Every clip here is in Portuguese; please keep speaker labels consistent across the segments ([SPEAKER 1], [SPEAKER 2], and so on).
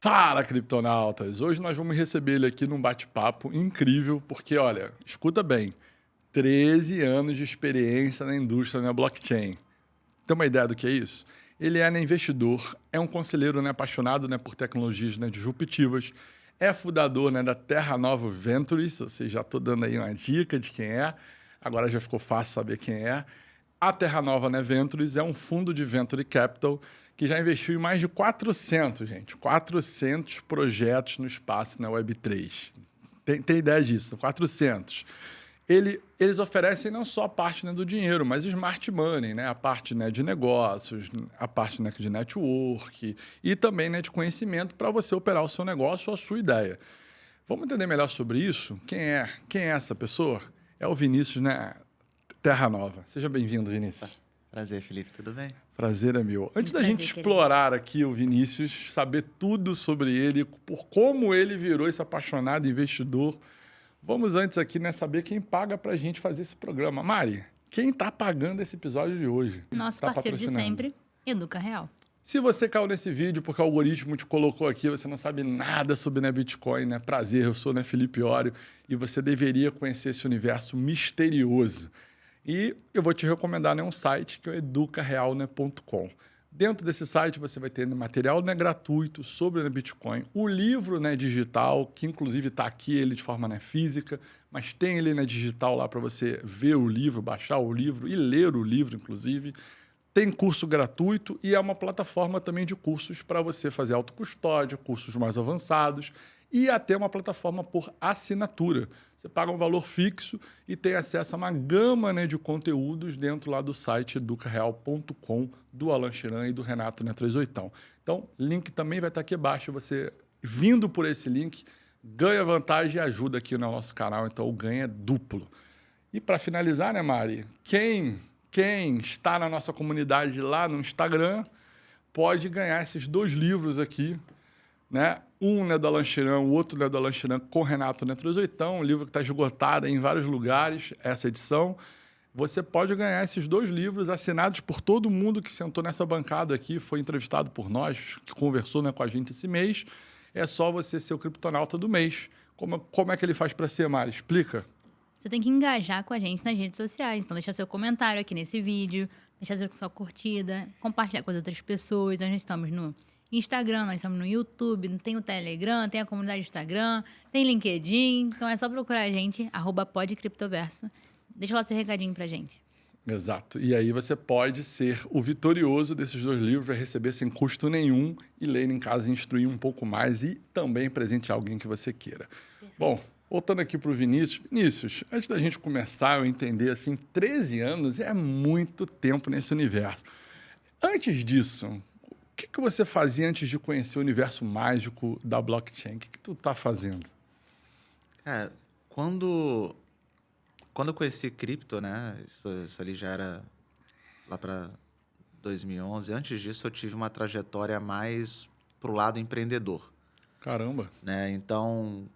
[SPEAKER 1] Fala, criptonautas! Hoje nós vamos receber ele aqui num bate-papo incrível, porque, olha, escuta bem, 13 anos de experiência na indústria da blockchain. Tem uma ideia do que é isso? Ele é investidor, é um conselheiro apaixonado por tecnologias disruptivas, é fundador da Terra Nova Ventures, ou seja, já estou dando aí uma dica de quem é, agora já ficou fácil saber quem é. A Terra Nova Ventures é um fundo de venture capital que já investiu em mais de 400 projetos no espaço na Web3. Tem ideia disso? 400. Eles oferecem não só a parte do dinheiro, mas smart money, a parte de negócios, a parte de network e também de conhecimento para você operar o seu negócio ou a sua ideia. Vamos entender melhor sobre isso? Quem é essa pessoa? É o Vinícius, Terra Nova. Seja bem-vindo, Vinícius.
[SPEAKER 2] Prazer, Felipe. Tudo bem?
[SPEAKER 1] Prazer é meu. Antes da
[SPEAKER 3] Prazer,
[SPEAKER 1] gente
[SPEAKER 3] querido.
[SPEAKER 1] explorar aqui o Vinícius, saber tudo sobre ele, por como ele virou esse apaixonado investidor, vamos antes aqui saber quem paga pra gente fazer esse programa. Mari, quem está pagando esse episódio de hoje?
[SPEAKER 3] Nosso
[SPEAKER 1] Tá
[SPEAKER 3] parceiro de
[SPEAKER 1] patrocinando?
[SPEAKER 3] sempre, Educa Real.
[SPEAKER 1] Se você caiu nesse vídeo porque o algoritmo te colocou aqui, você não sabe nada sobre Bitcoin, Prazer, eu sou Felipe Ório e você deveria conhecer esse universo misterioso. E eu vou te recomendar um site que é o educareal.com. Dentro desse site você vai ter material gratuito sobre Bitcoin, o livro digital, que inclusive está aqui ele de forma física, mas tem ele digital lá para você ver o livro, baixar o livro e ler o livro, inclusive. Tem curso gratuito e é uma plataforma também de cursos para você fazer autocustódia, cursos mais avançados e até uma plataforma por assinatura. Você paga um valor fixo e tem acesso a uma gama de conteúdos dentro lá do site educareal.com do Alan Chiran e do Renato 38. Então, link também vai estar aqui abaixo. Você, vindo por esse link, ganha vantagem e ajuda aqui no nosso canal. Então, o ganho é duplo. E para finalizar, Mari, quem está na nossa comunidade lá no Instagram pode ganhar esses 2 livros aqui, Um do Alan Chiran, o outro do Alan Chiran com Renato 38, um livro que está esgotado em vários lugares, essa edição. Você pode ganhar esses 2 livros assinados por todo mundo que sentou nessa bancada aqui, foi entrevistado por nós, que conversou com a gente esse mês. É só você ser o criptonauta do mês. Como é que ele faz para ser, Mari? Explica.
[SPEAKER 3] Você tem que engajar com a gente nas redes sociais. Então, deixa seu comentário aqui nesse vídeo, deixa sua curtida, compartilhar com as outras pessoas. Nós estamos no Instagram, nós estamos no YouTube, tem o Telegram, tem a comunidade do Instagram, tem LinkedIn. Então, é só procurar a gente, @podcriptoverso. Deixa lá seu recadinho pra gente.
[SPEAKER 1] Exato. E aí você pode ser o vitorioso desses 2 livros, vai receber sem custo nenhum e ler em casa e instruir um pouco mais e também presentear alguém que você queira. Perfeito. Bom, voltando aqui para o Vinícius. Vinícius, antes da gente começar a entender, 13 anos é muito tempo nesse universo. Antes disso, o que você fazia antes de conhecer o universo mágico da blockchain? O que tu tá fazendo?
[SPEAKER 2] Quando eu conheci cripto, isso ali já era lá para 2011. Antes disso, eu tive uma trajetória mais pro lado empreendedor.
[SPEAKER 1] Caramba.
[SPEAKER 2] Então,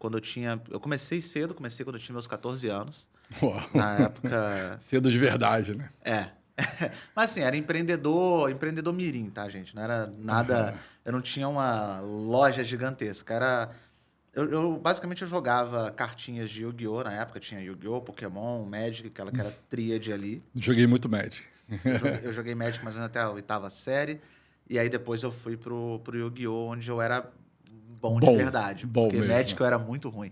[SPEAKER 2] eu comecei cedo, quando eu tinha meus 14 anos.
[SPEAKER 1] Uau.
[SPEAKER 2] Na época...
[SPEAKER 1] Cedo de verdade, né?
[SPEAKER 2] Mas assim, era empreendedor mirim, tá, gente? Não era nada... Eu não tinha uma loja gigantesca. Basicamente, eu jogava cartinhas de Yu-Gi-Oh! Na época tinha Yu-Gi-Oh!, Pokémon, Magic, aquela que era tríade ali.
[SPEAKER 1] Joguei muito Magic.
[SPEAKER 2] Eu joguei Magic mais ou menos até a 8ª série. E aí depois eu fui pro Yu-Gi-Oh! Onde eu era bom de verdade. Porque
[SPEAKER 1] mesmo.
[SPEAKER 2] Magic eu era muito ruim.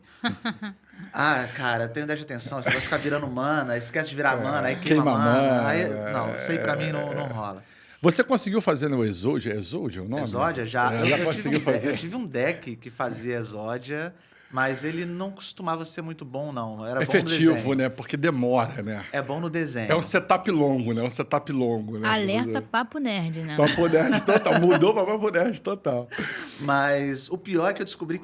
[SPEAKER 2] Cara, eu tenho 10 de atenção. Você vai ficar virando mana, esquece de virar mana, aí queima mana. Aí, não, isso aí pra mim não rola.
[SPEAKER 1] Você conseguiu fazer no Exodia? É Exodia o nome?
[SPEAKER 2] Exodia, já.
[SPEAKER 1] Já conseguiu fazer?
[SPEAKER 2] Eu tive um deck que fazia Exodia, mas ele não costumava ser muito bom, não. Era
[SPEAKER 1] efetivo,
[SPEAKER 2] bom no desenho.
[SPEAKER 1] Porque demora,
[SPEAKER 2] É bom no desenho.
[SPEAKER 1] É um setup longo,
[SPEAKER 3] Alerta Papo Nerd,
[SPEAKER 1] Papo Nerd total. Mudou para Papo Nerd total.
[SPEAKER 2] Mas o pior é que eu descobri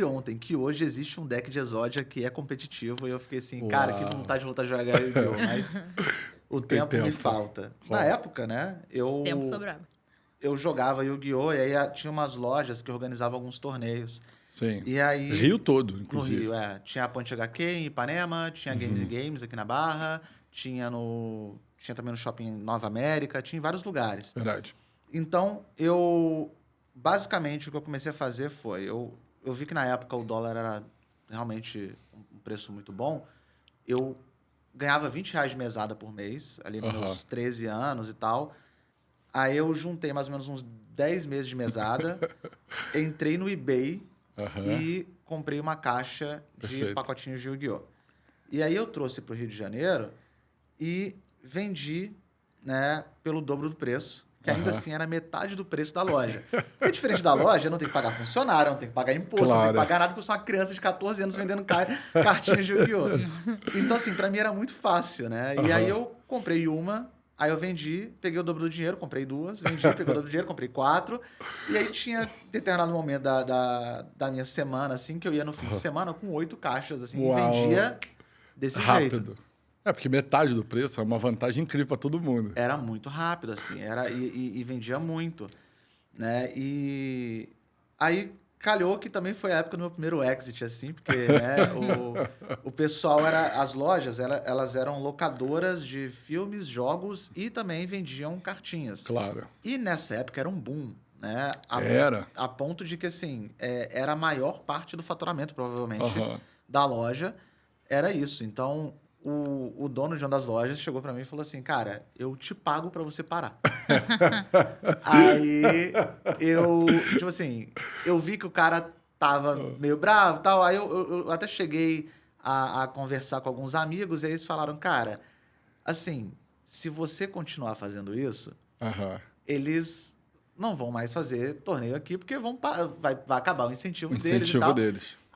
[SPEAKER 2] ontem, que hoje existe um deck de Exodia que é competitivo. E eu fiquei assim, cara, que vontade de voltar a jogar Yu-Gi-Oh! Mas o tempo me falta. Na época,
[SPEAKER 3] Tempo sobrava.
[SPEAKER 2] Eu jogava Yu-Gi-Oh! E aí tinha umas lojas que organizavam alguns torneios.
[SPEAKER 1] Sim.
[SPEAKER 2] E aí,
[SPEAKER 1] Rio todo, inclusive.
[SPEAKER 2] No Rio, tinha a Ponte HQ em Ipanema, tinha Games e Games aqui na Barra, tinha também no Shopping Nova América, tinha em vários lugares.
[SPEAKER 1] Verdade.
[SPEAKER 2] Então, eu basicamente, o que eu comecei a fazer foi... Eu vi que na época o dólar era realmente um preço muito bom. Eu ganhava R$ 20 de mesada por mês, ali nos meus 13 anos e tal. Aí eu juntei mais ou menos uns 10 meses de mesada, entrei no eBay e comprei uma caixa de pacotinhos de Yu-Gi-Oh! E aí eu trouxe para o Rio de Janeiro e vendi, né, pelo dobro do preço, que ainda assim era metade do preço da loja. Porque diferente da loja, eu não tenho que pagar funcionário, não tenho que pagar imposto, não tenho que pagar nada, porque eu sou uma criança de 14 anos vendendo cartinhas de Yu-Gi-Oh! Então, assim, para mim era muito fácil, né? E aí eu comprei uma, aí eu vendi, peguei o dobro do dinheiro, comprei duas, vendi, peguei o dobro do dinheiro, comprei 4. E aí tinha determinado momento da minha semana, assim, que eu ia no fim de semana com 8 caixas, assim, e vendia desse jeito.
[SPEAKER 1] É, porque metade do preço é uma vantagem incrível para todo mundo.
[SPEAKER 2] Era muito rápido, assim, e vendia muito, né? E aí calhou que também foi a época do meu primeiro exit, assim, porque né, o pessoal as lojas, elas eram locadoras de filmes, jogos e também vendiam cartinhas.
[SPEAKER 1] Claro.
[SPEAKER 2] E nessa época era um boom, né? A ponto de que, assim, era a maior parte do faturamento, provavelmente, da loja, era isso. Então, o dono de uma das lojas chegou pra mim e falou assim, cara, eu te pago pra você parar. Aí, tipo assim, eu vi que o cara tava meio bravo e tal, aí eu até cheguei a conversar com alguns amigos e eles falaram, cara, assim, se você continuar fazendo isso, eles não vão mais fazer torneio aqui, porque vai acabar o incentivo deles e tal.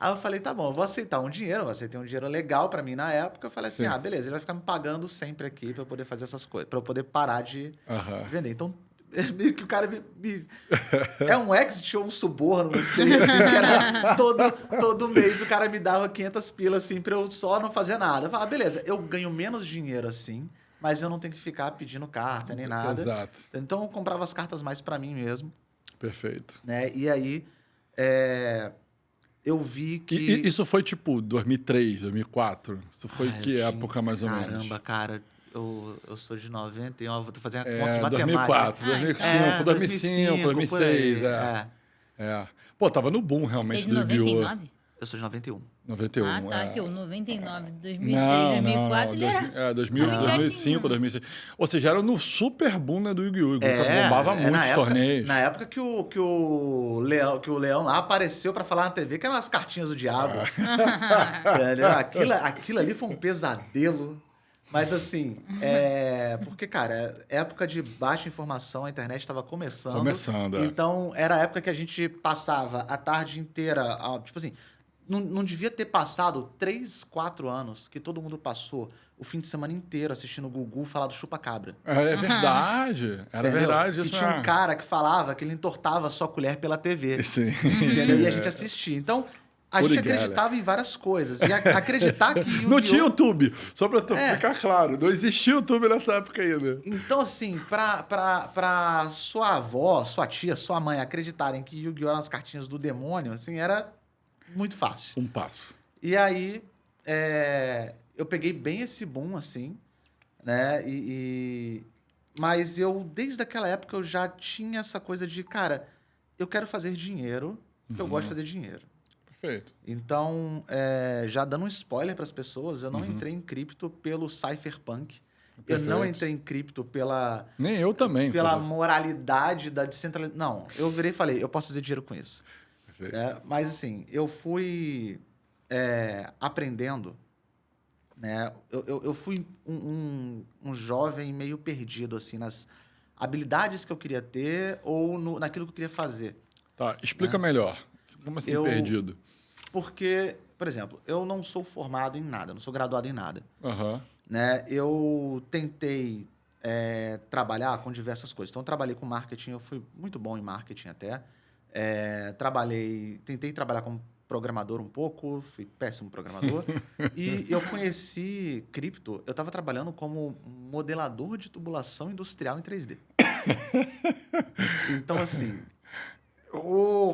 [SPEAKER 2] Aí eu falei, tá bom, eu vou aceitar um dinheiro, eu aceitei um dinheiro legal pra mim na época. Eu falei assim, beleza, ele vai ficar me pagando sempre aqui pra eu poder fazer essas coisas, pra eu poder parar de vender. Então, meio que o cara é um exit ou um suborno, não sei, assim, que era todo mês o cara me dava 500 pilas, assim, pra eu só não fazer nada. Eu falava, beleza, eu ganho menos dinheiro assim, mas eu não tenho que ficar pedindo carta nem nada.
[SPEAKER 1] Exato.
[SPEAKER 2] Então, eu comprava as cartas mais pra mim mesmo.
[SPEAKER 1] Perfeito.
[SPEAKER 2] Né? E aí, eu vi que...
[SPEAKER 1] Isso foi tipo 2003, 2004? Isso foi que época mais ou menos?
[SPEAKER 2] Caramba, cara, eu sou de 91, eu vou fazer a conta de matemática.
[SPEAKER 1] 2004, 2005, 2005, 2006, Pô, tava no boom realmente do Yu-Gi-Oh!
[SPEAKER 2] Eu sou de 91.
[SPEAKER 1] 91,
[SPEAKER 3] Ah, tá, que o 99, 2003,
[SPEAKER 1] não,
[SPEAKER 3] 2004, ele era...
[SPEAKER 1] 2005, 2006. Ou seja, era no super boom, né, do Yu-Gi-Oh! Bombava muitos torneios.
[SPEAKER 2] Na época que o Leão lá apareceu pra falar na TV, que eram as cartinhas do diabo. Entendeu? Aquilo ali foi um pesadelo. Mas assim, porque, cara, época de baixa informação, a internet estava começando. Então, era a época que a gente passava a tarde inteira, tipo assim, não devia ter passado 3, 4 anos que todo mundo passou o fim de semana inteiro assistindo o Gugu falar do chupa-cabra.
[SPEAKER 1] É verdade. Era verdade isso.
[SPEAKER 2] Que tinha um cara que falava que ele entortava a sua colher pela TV.
[SPEAKER 1] Sim.
[SPEAKER 2] Entendeu? E a gente assistia. Então, a gente acreditava em várias coisas. E acreditar que Yu-Gi-Oh!
[SPEAKER 1] Não tinha YouTube. Só pra ficar claro. Não existia YouTube nessa época ainda.
[SPEAKER 2] Então, assim, pra sua avó, sua tia, sua mãe acreditarem que Yu-Gi-Oh! Eram as cartinhas do demônio, assim, era muito fácil.
[SPEAKER 1] Um passo.
[SPEAKER 2] E aí, eu peguei bem esse boom, assim, né? Mas desde aquela época, eu já tinha essa coisa de, cara, eu quero fazer dinheiro, porque eu gosto de fazer dinheiro.
[SPEAKER 1] Perfeito.
[SPEAKER 2] Então, já dando um spoiler para as pessoas, eu não entrei em cripto pelo cypherpunk. Perfeito. Eu não entrei em cripto pela...
[SPEAKER 1] Nem eu também.
[SPEAKER 2] Pela moralidade da descentralização. Não, eu virei e falei, eu posso fazer dinheiro com isso. Perfeito. Mas, assim, eu fui aprendendo, né? Eu fui um jovem meio perdido, assim, nas habilidades que eu queria ter ou naquilo que eu queria fazer.
[SPEAKER 1] Tá, explica melhor. Como assim perdido?
[SPEAKER 2] Porque, por exemplo, eu não sou formado em nada, não sou graduado em nada. Né? Eu tentei trabalhar com diversas coisas. Então, eu trabalhei com marketing, eu fui muito bom em marketing até. Tentei trabalhar como programador um pouco, fui péssimo programador. E eu conheci cripto, eu estava trabalhando como modelador de tubulação industrial em 3D. Então, assim...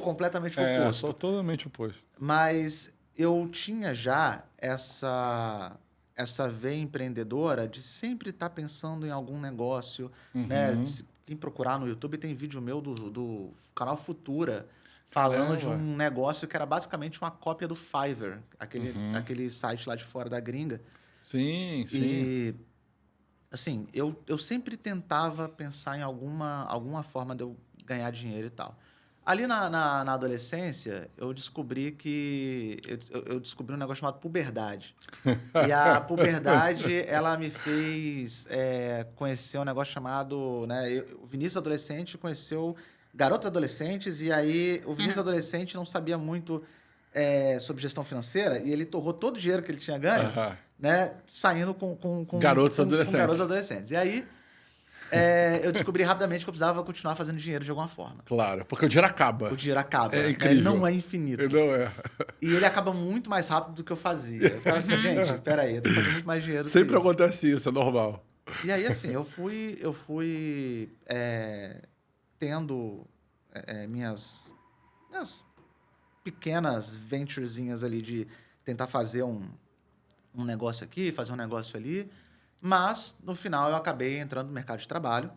[SPEAKER 2] completamente oposto.
[SPEAKER 1] Totalmente oposto.
[SPEAKER 2] Mas eu tinha já essa veia empreendedora de sempre estar pensando em algum negócio, né? quem procurar no YouTube tem vídeo meu do canal Futura falando de um negócio que era basicamente uma cópia do Fiverr, aquele site lá de fora da gringa.
[SPEAKER 1] Sim, sim.
[SPEAKER 2] E, assim, eu sempre tentava pensar em alguma forma de eu ganhar dinheiro e tal. Ali na adolescência, eu descobri que... Eu descobri um negócio chamado puberdade. E a puberdade, ela me fez conhecer um negócio chamado... Né, o Vinícius adolescente conheceu garotos adolescentes, e aí o Vinícius adolescente não sabia muito sobre gestão financeira, e ele torrou todo o dinheiro que ele tinha ganho, né, saindo com
[SPEAKER 1] garotos adolescentes.
[SPEAKER 2] Com garotos adolescentes. E aí... eu descobri rapidamente que eu precisava continuar fazendo dinheiro de alguma forma.
[SPEAKER 1] Claro, porque o dinheiro acaba.
[SPEAKER 2] O dinheiro acaba.
[SPEAKER 1] É incrível.
[SPEAKER 2] Ele não é infinito.
[SPEAKER 1] Ele não é.
[SPEAKER 2] E ele acaba muito mais rápido do que eu fazia. Eu ficava assim, gente, peraí, eu tô fazendo muito mais dinheiro
[SPEAKER 1] Sempre
[SPEAKER 2] que isso.
[SPEAKER 1] acontece isso, é normal.
[SPEAKER 2] E aí, assim, eu fui tendo minhas pequenas venturezinhas ali de tentar fazer um negócio aqui, fazer um negócio ali. Mas, no final, eu acabei entrando no mercado de trabalho.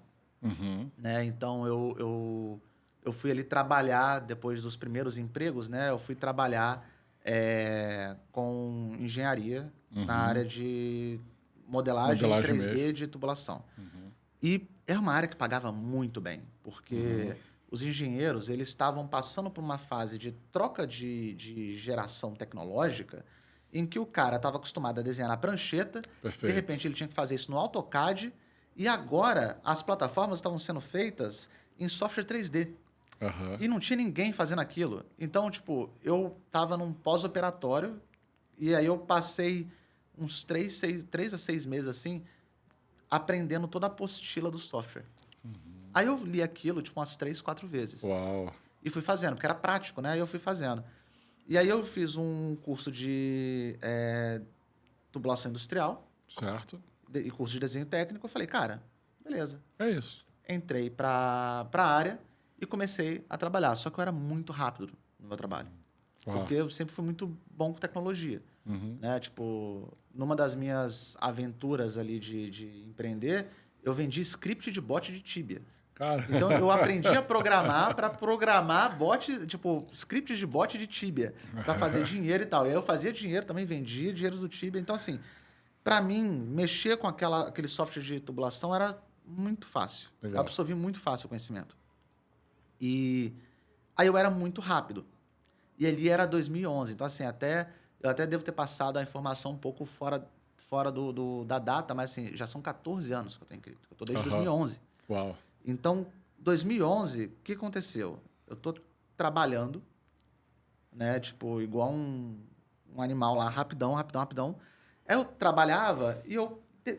[SPEAKER 2] Né? Então, eu fui ali trabalhar, depois dos primeiros empregos, né? Eu fui trabalhar com engenharia na área de modelagem 3D mesmo. De tubulação. E era uma área que pagava muito bem, porque os engenheiros eles estavam passando por uma fase de troca de geração tecnológica em que o cara estava acostumado a desenhar na prancheta, de repente ele tinha que fazer isso no AutoCAD, e agora as plataformas estavam sendo feitas em software 3D. E não tinha ninguém fazendo aquilo. Então, tipo, eu estava num pós-operatório, e aí eu passei uns 3 a 6 meses, assim, aprendendo toda a apostila do software. Aí eu li aquilo, tipo, umas 3, 4 vezes.
[SPEAKER 1] Uau.
[SPEAKER 2] E fui fazendo, porque era prático, né? E eu fui fazendo. E aí eu fiz um curso de tubulação industrial.
[SPEAKER 1] Certo.
[SPEAKER 2] E curso de desenho técnico. Eu falei, cara, beleza.
[SPEAKER 1] É isso.
[SPEAKER 2] Entrei para a área e comecei a trabalhar. Só que eu era muito rápido no meu trabalho. Porque eu sempre fui muito bom com tecnologia. Né? Tipo, numa das minhas aventuras ali de empreender, eu vendi script de bot de Tibia.
[SPEAKER 1] Cara.
[SPEAKER 2] Então, eu aprendi a programar para programar bot, tipo, scripts de bot de Tibia, para fazer dinheiro e tal. E aí eu fazia dinheiro, também vendia dinheiro do Tibia. Então, assim, para mim, mexer com aquele software de tubulação era muito fácil.
[SPEAKER 1] Legal.
[SPEAKER 2] Eu absorvi muito fácil o conhecimento. E aí eu era muito rápido. E ali era 2011. Então, assim, eu até devo ter passado a informação um pouco fora da data, mas, assim, já são 14 anos que eu tenho cripto. Eu estou desde 2011.
[SPEAKER 1] Uau.
[SPEAKER 2] Então, 2011, o que aconteceu? Eu tô trabalhando, né? Tipo, igual um animal lá, rapidão. Aí eu trabalhava e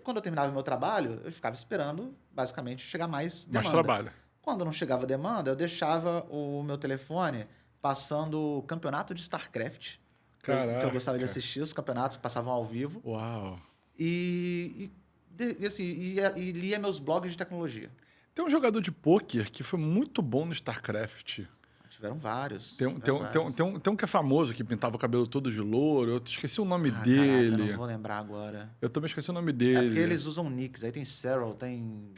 [SPEAKER 2] quando eu terminava o meu trabalho, eu ficava esperando, basicamente, chegar mais demanda.
[SPEAKER 1] Mais trabalho.
[SPEAKER 2] Quando não chegava demanda, eu deixava o meu telefone passando o campeonato de StarCraft. Que eu gostava de assistir, os campeonatos que passavam ao vivo.
[SPEAKER 1] Uau.
[SPEAKER 2] E lia meus blogs de tecnologia.
[SPEAKER 1] Tem um jogador de pôquer que foi muito bom no StarCraft.
[SPEAKER 2] Tiveram vários.
[SPEAKER 1] Tem um que é famoso, que pintava o cabelo todo de louro. Eu esqueci o nome dele.
[SPEAKER 2] Caraca, eu não vou lembrar agora.
[SPEAKER 1] Eu também esqueci o nome dele.
[SPEAKER 2] É porque eles usam nicks. Aí tem Cyril, tem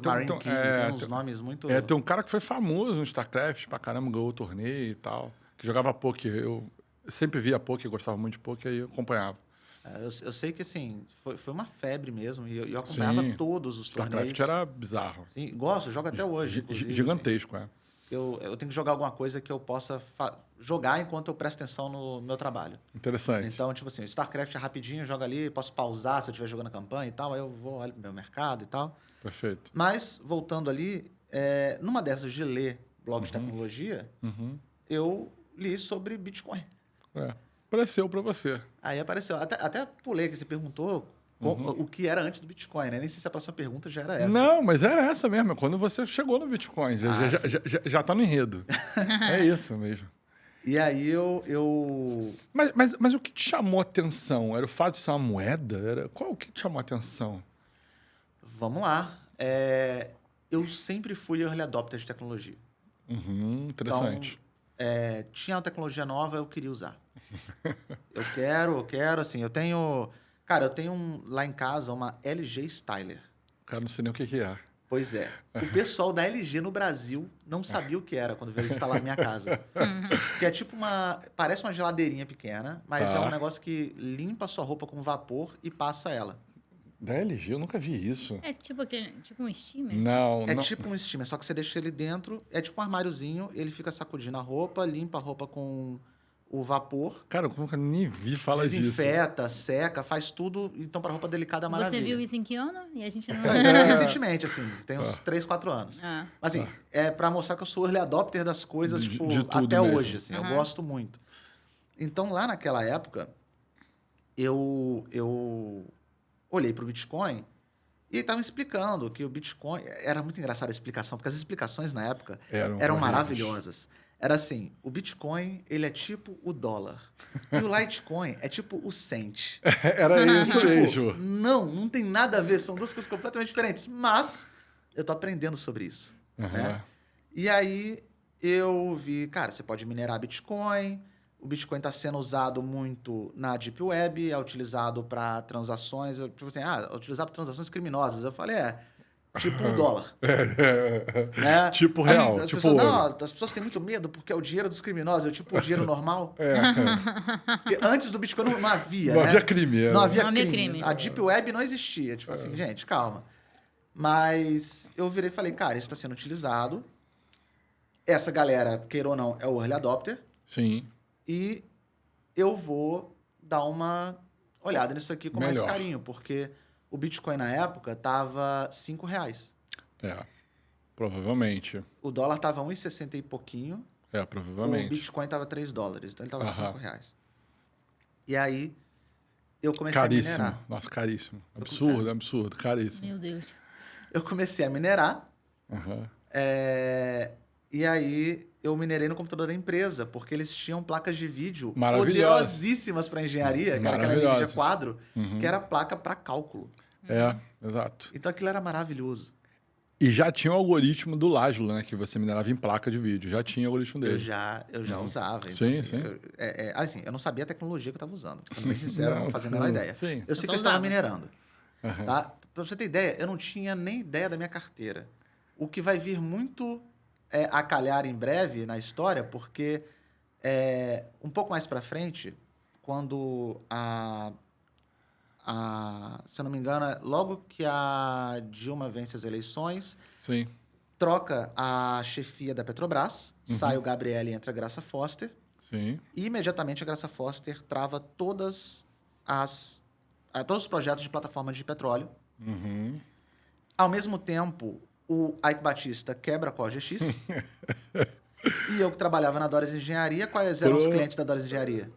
[SPEAKER 2] Marine King, tem uns nomes muito...
[SPEAKER 1] tem um cara que foi famoso no StarCraft pra caramba, ganhou o torneio e tal. Que jogava pôquer. Eu sempre via pôquer, gostava muito de pôquer e eu acompanhava.
[SPEAKER 2] Eu sei que, assim, foi uma febre mesmo. E eu acompanhava todos os torneios.
[SPEAKER 1] StarCraft era bizarro.
[SPEAKER 2] Sim, gosto, jogo até hoje.
[SPEAKER 1] Gigantesco, assim.
[SPEAKER 2] Eu tenho que jogar alguma coisa que eu possa jogar enquanto eu presto atenção no meu trabalho.
[SPEAKER 1] Interessante.
[SPEAKER 2] Então, tipo assim, StarCraft é rapidinho, joga ali, posso pausar se eu estiver jogando a campanha e tal, aí eu vou olhar pro meu mercado e tal.
[SPEAKER 1] Perfeito.
[SPEAKER 2] Mas, voltando ali, numa dessas de ler blog de tecnologia, eu li sobre Bitcoin.
[SPEAKER 1] Apareceu para você.
[SPEAKER 2] Aí apareceu. Até pulei que você perguntou o que era antes do Bitcoin, né? Nem sei se a próxima pergunta já era essa.
[SPEAKER 1] Não, mas era essa mesmo. Quando você chegou no Bitcoin. Já tá no enredo. É isso mesmo.
[SPEAKER 2] E aí
[SPEAKER 1] Mas o que te chamou a atenção? Era o fato de ser uma moeda? Qual o que te chamou a atenção?
[SPEAKER 2] Vamos lá. Eu sempre fui early adopter de tecnologia.
[SPEAKER 1] Interessante.
[SPEAKER 2] Então, tinha uma tecnologia nova, eu queria usar. Eu quero, assim, eu tenho lá em casa uma LG Styler.
[SPEAKER 1] Cara, não sei nem o que é.
[SPEAKER 2] Pois é. O pessoal da LG no Brasil não sabia o que era quando veio instalar na minha casa. Que é tipo parece uma geladeirinha pequena, mas
[SPEAKER 1] Tá.
[SPEAKER 2] é um negócio que limpa a sua roupa com vapor e passa ela.
[SPEAKER 1] Da LG, eu nunca vi isso.
[SPEAKER 3] É tipo tipo um steamer?
[SPEAKER 1] Não,
[SPEAKER 2] É
[SPEAKER 1] não.
[SPEAKER 2] tipo um steamer, só que você deixa ele dentro, é tipo um armáriozinho, ele fica sacudindo a roupa, limpa a roupa com o vapor,
[SPEAKER 1] Cara, eu nunca nem vi falar disso.
[SPEAKER 2] desinfeta, seca, faz tudo. Então, para roupa delicada é uma
[SPEAKER 3] Você
[SPEAKER 2] maravilha.
[SPEAKER 3] viu isso em que ano? E a gente não...
[SPEAKER 2] Não, isso é recentemente, assim, tem uns 3, 4 anos.
[SPEAKER 3] Ah.
[SPEAKER 2] Mas, assim, é para mostrar que eu sou early adopter das coisas,
[SPEAKER 1] De
[SPEAKER 2] tipo,
[SPEAKER 1] tudo
[SPEAKER 2] até
[SPEAKER 1] mesmo.
[SPEAKER 2] hoje, assim, eu gosto muito. Então, lá naquela época, eu olhei para o Bitcoin e estavam explicando que o Bitcoin... Era muito engraçada a explicação, porque as explicações na época
[SPEAKER 1] Eram
[SPEAKER 2] eram
[SPEAKER 1] horríveis.
[SPEAKER 2] maravilhosas. Era assim, o Bitcoin, ele é tipo o dólar. E o Litecoin é tipo o cent.
[SPEAKER 1] Era isso
[SPEAKER 2] Tipo,
[SPEAKER 1] mesmo.
[SPEAKER 2] não tem nada a ver, são duas coisas completamente diferentes. Mas eu tô aprendendo sobre isso. Né? E aí eu vi, cara, você pode minerar Bitcoin. O Bitcoin está sendo usado muito na Deep Web, é utilizado para transações, tipo assim, é utilizado para transações criminosas. Eu falei, tipo o dólar. Né?
[SPEAKER 1] Tipo real,
[SPEAKER 2] As
[SPEAKER 1] tipo
[SPEAKER 2] pessoas,
[SPEAKER 1] ouro.
[SPEAKER 2] não, as pessoas têm muito medo porque é o dinheiro dos criminosos, é tipo o dinheiro normal. Porque antes do Bitcoin não havia,
[SPEAKER 1] Não
[SPEAKER 2] né?
[SPEAKER 1] havia crime.
[SPEAKER 2] Não havia
[SPEAKER 3] Não havia
[SPEAKER 2] crime.
[SPEAKER 3] crime.
[SPEAKER 2] A Deep Web não existia. Tipo assim, gente, calma. Mas eu virei e falei, cara, isso está sendo utilizado. Essa galera, queira ou não, é o early adopter.
[SPEAKER 1] Sim.
[SPEAKER 2] E eu vou dar uma olhada nisso aqui com mais
[SPEAKER 1] Melhor.
[SPEAKER 2] carinho, porque o Bitcoin na época tava R$5.
[SPEAKER 1] É. Provavelmente.
[SPEAKER 2] O dólar tava 1,60 e pouquinho.
[SPEAKER 1] É,
[SPEAKER 2] O
[SPEAKER 1] provavelmente.
[SPEAKER 2] Bitcoin tava $3, então ele tava
[SPEAKER 1] Aham.
[SPEAKER 2] R$5. E aí eu comecei a
[SPEAKER 1] Caríssimo.
[SPEAKER 2] minerar.
[SPEAKER 1] Nossa, caríssimo. Absurdo, absurdo. Caríssimo.
[SPEAKER 3] Meu Deus.
[SPEAKER 2] Eu comecei a minerar.
[SPEAKER 1] Aham.
[SPEAKER 2] E aí eu minerei no computador da empresa, porque eles tinham placas de vídeo
[SPEAKER 1] Maravilhosas.
[SPEAKER 2] poderosíssimas para engenharia, que era aquela
[SPEAKER 1] Maravilhosas.
[SPEAKER 2] NVIDIA quadro, que era placa para cálculo.
[SPEAKER 1] É, exato.
[SPEAKER 2] Então aquilo era maravilhoso.
[SPEAKER 1] E já tinha o algoritmo do Lajlo, né? Que você minerava em placa de vídeo. Já tinha o algoritmo dele.
[SPEAKER 2] Eu já usava.
[SPEAKER 1] Sim,
[SPEAKER 2] assim,
[SPEAKER 1] sim.
[SPEAKER 2] assim, eu não sabia a tecnologia que eu estava usando. Sendo bem sincero, não fazia a menor
[SPEAKER 1] não,
[SPEAKER 2] ideia.
[SPEAKER 1] sim.
[SPEAKER 2] Eu sei
[SPEAKER 3] Eu
[SPEAKER 2] que eu
[SPEAKER 3] só
[SPEAKER 2] estava
[SPEAKER 3] usava.
[SPEAKER 2] minerando. Tá? Pra você ter ideia, eu não tinha nem ideia da minha carteira. O que vai vir muito a calhar em breve na história, porque um pouco mais para frente, quando se eu não me engano, logo que a Dilma vence as eleições,
[SPEAKER 1] Sim.
[SPEAKER 2] troca a chefia da Petrobras, sai o Gabriel e entra a Graça Foster,
[SPEAKER 1] Sim.
[SPEAKER 2] e imediatamente a Graça Foster trava todos os projetos de plataforma de petróleo.
[SPEAKER 1] Uhum.
[SPEAKER 2] Ao mesmo tempo, o Ike Batista quebra a COGX. E eu que trabalhava na Dores Engenharia, quais eram os clientes da Dores Engenharia?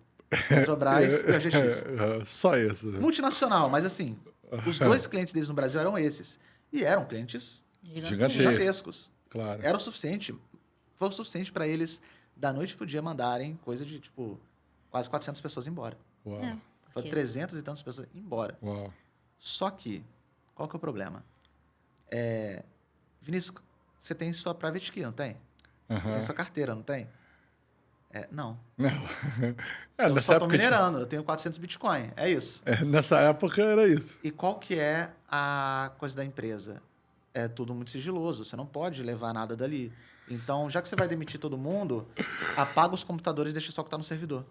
[SPEAKER 2] Petrobras e OGX.
[SPEAKER 1] Só isso.
[SPEAKER 2] Multinacional, mas assim, os dois clientes deles no Brasil eram esses. E eram clientes
[SPEAKER 1] Gigantesco.
[SPEAKER 2] gigantescos.
[SPEAKER 1] Claro.
[SPEAKER 2] Era o suficiente. Foi o suficiente para eles, da noite pro dia, mandarem coisa de, tipo, quase 400 pessoas embora.
[SPEAKER 1] Uau.
[SPEAKER 3] É.
[SPEAKER 2] Foi
[SPEAKER 3] Ok.
[SPEAKER 2] 300 e tantas pessoas embora.
[SPEAKER 1] Uau.
[SPEAKER 2] Só que, qual que é o problema? Vinícius, você tem sua private key, não tem? Você tem sua carteira, não tem? Não.
[SPEAKER 1] Não.
[SPEAKER 2] Eu
[SPEAKER 1] Nessa
[SPEAKER 2] só tô
[SPEAKER 1] época,
[SPEAKER 2] minerando, eu tenho 400 Bitcoin, é isso.
[SPEAKER 1] nessa época era isso.
[SPEAKER 2] E qual que é a coisa da empresa? É tudo muito sigiloso, você não pode levar nada dali. Então, já que você vai demitir todo mundo, apaga os computadores e deixa só o que está no servidor.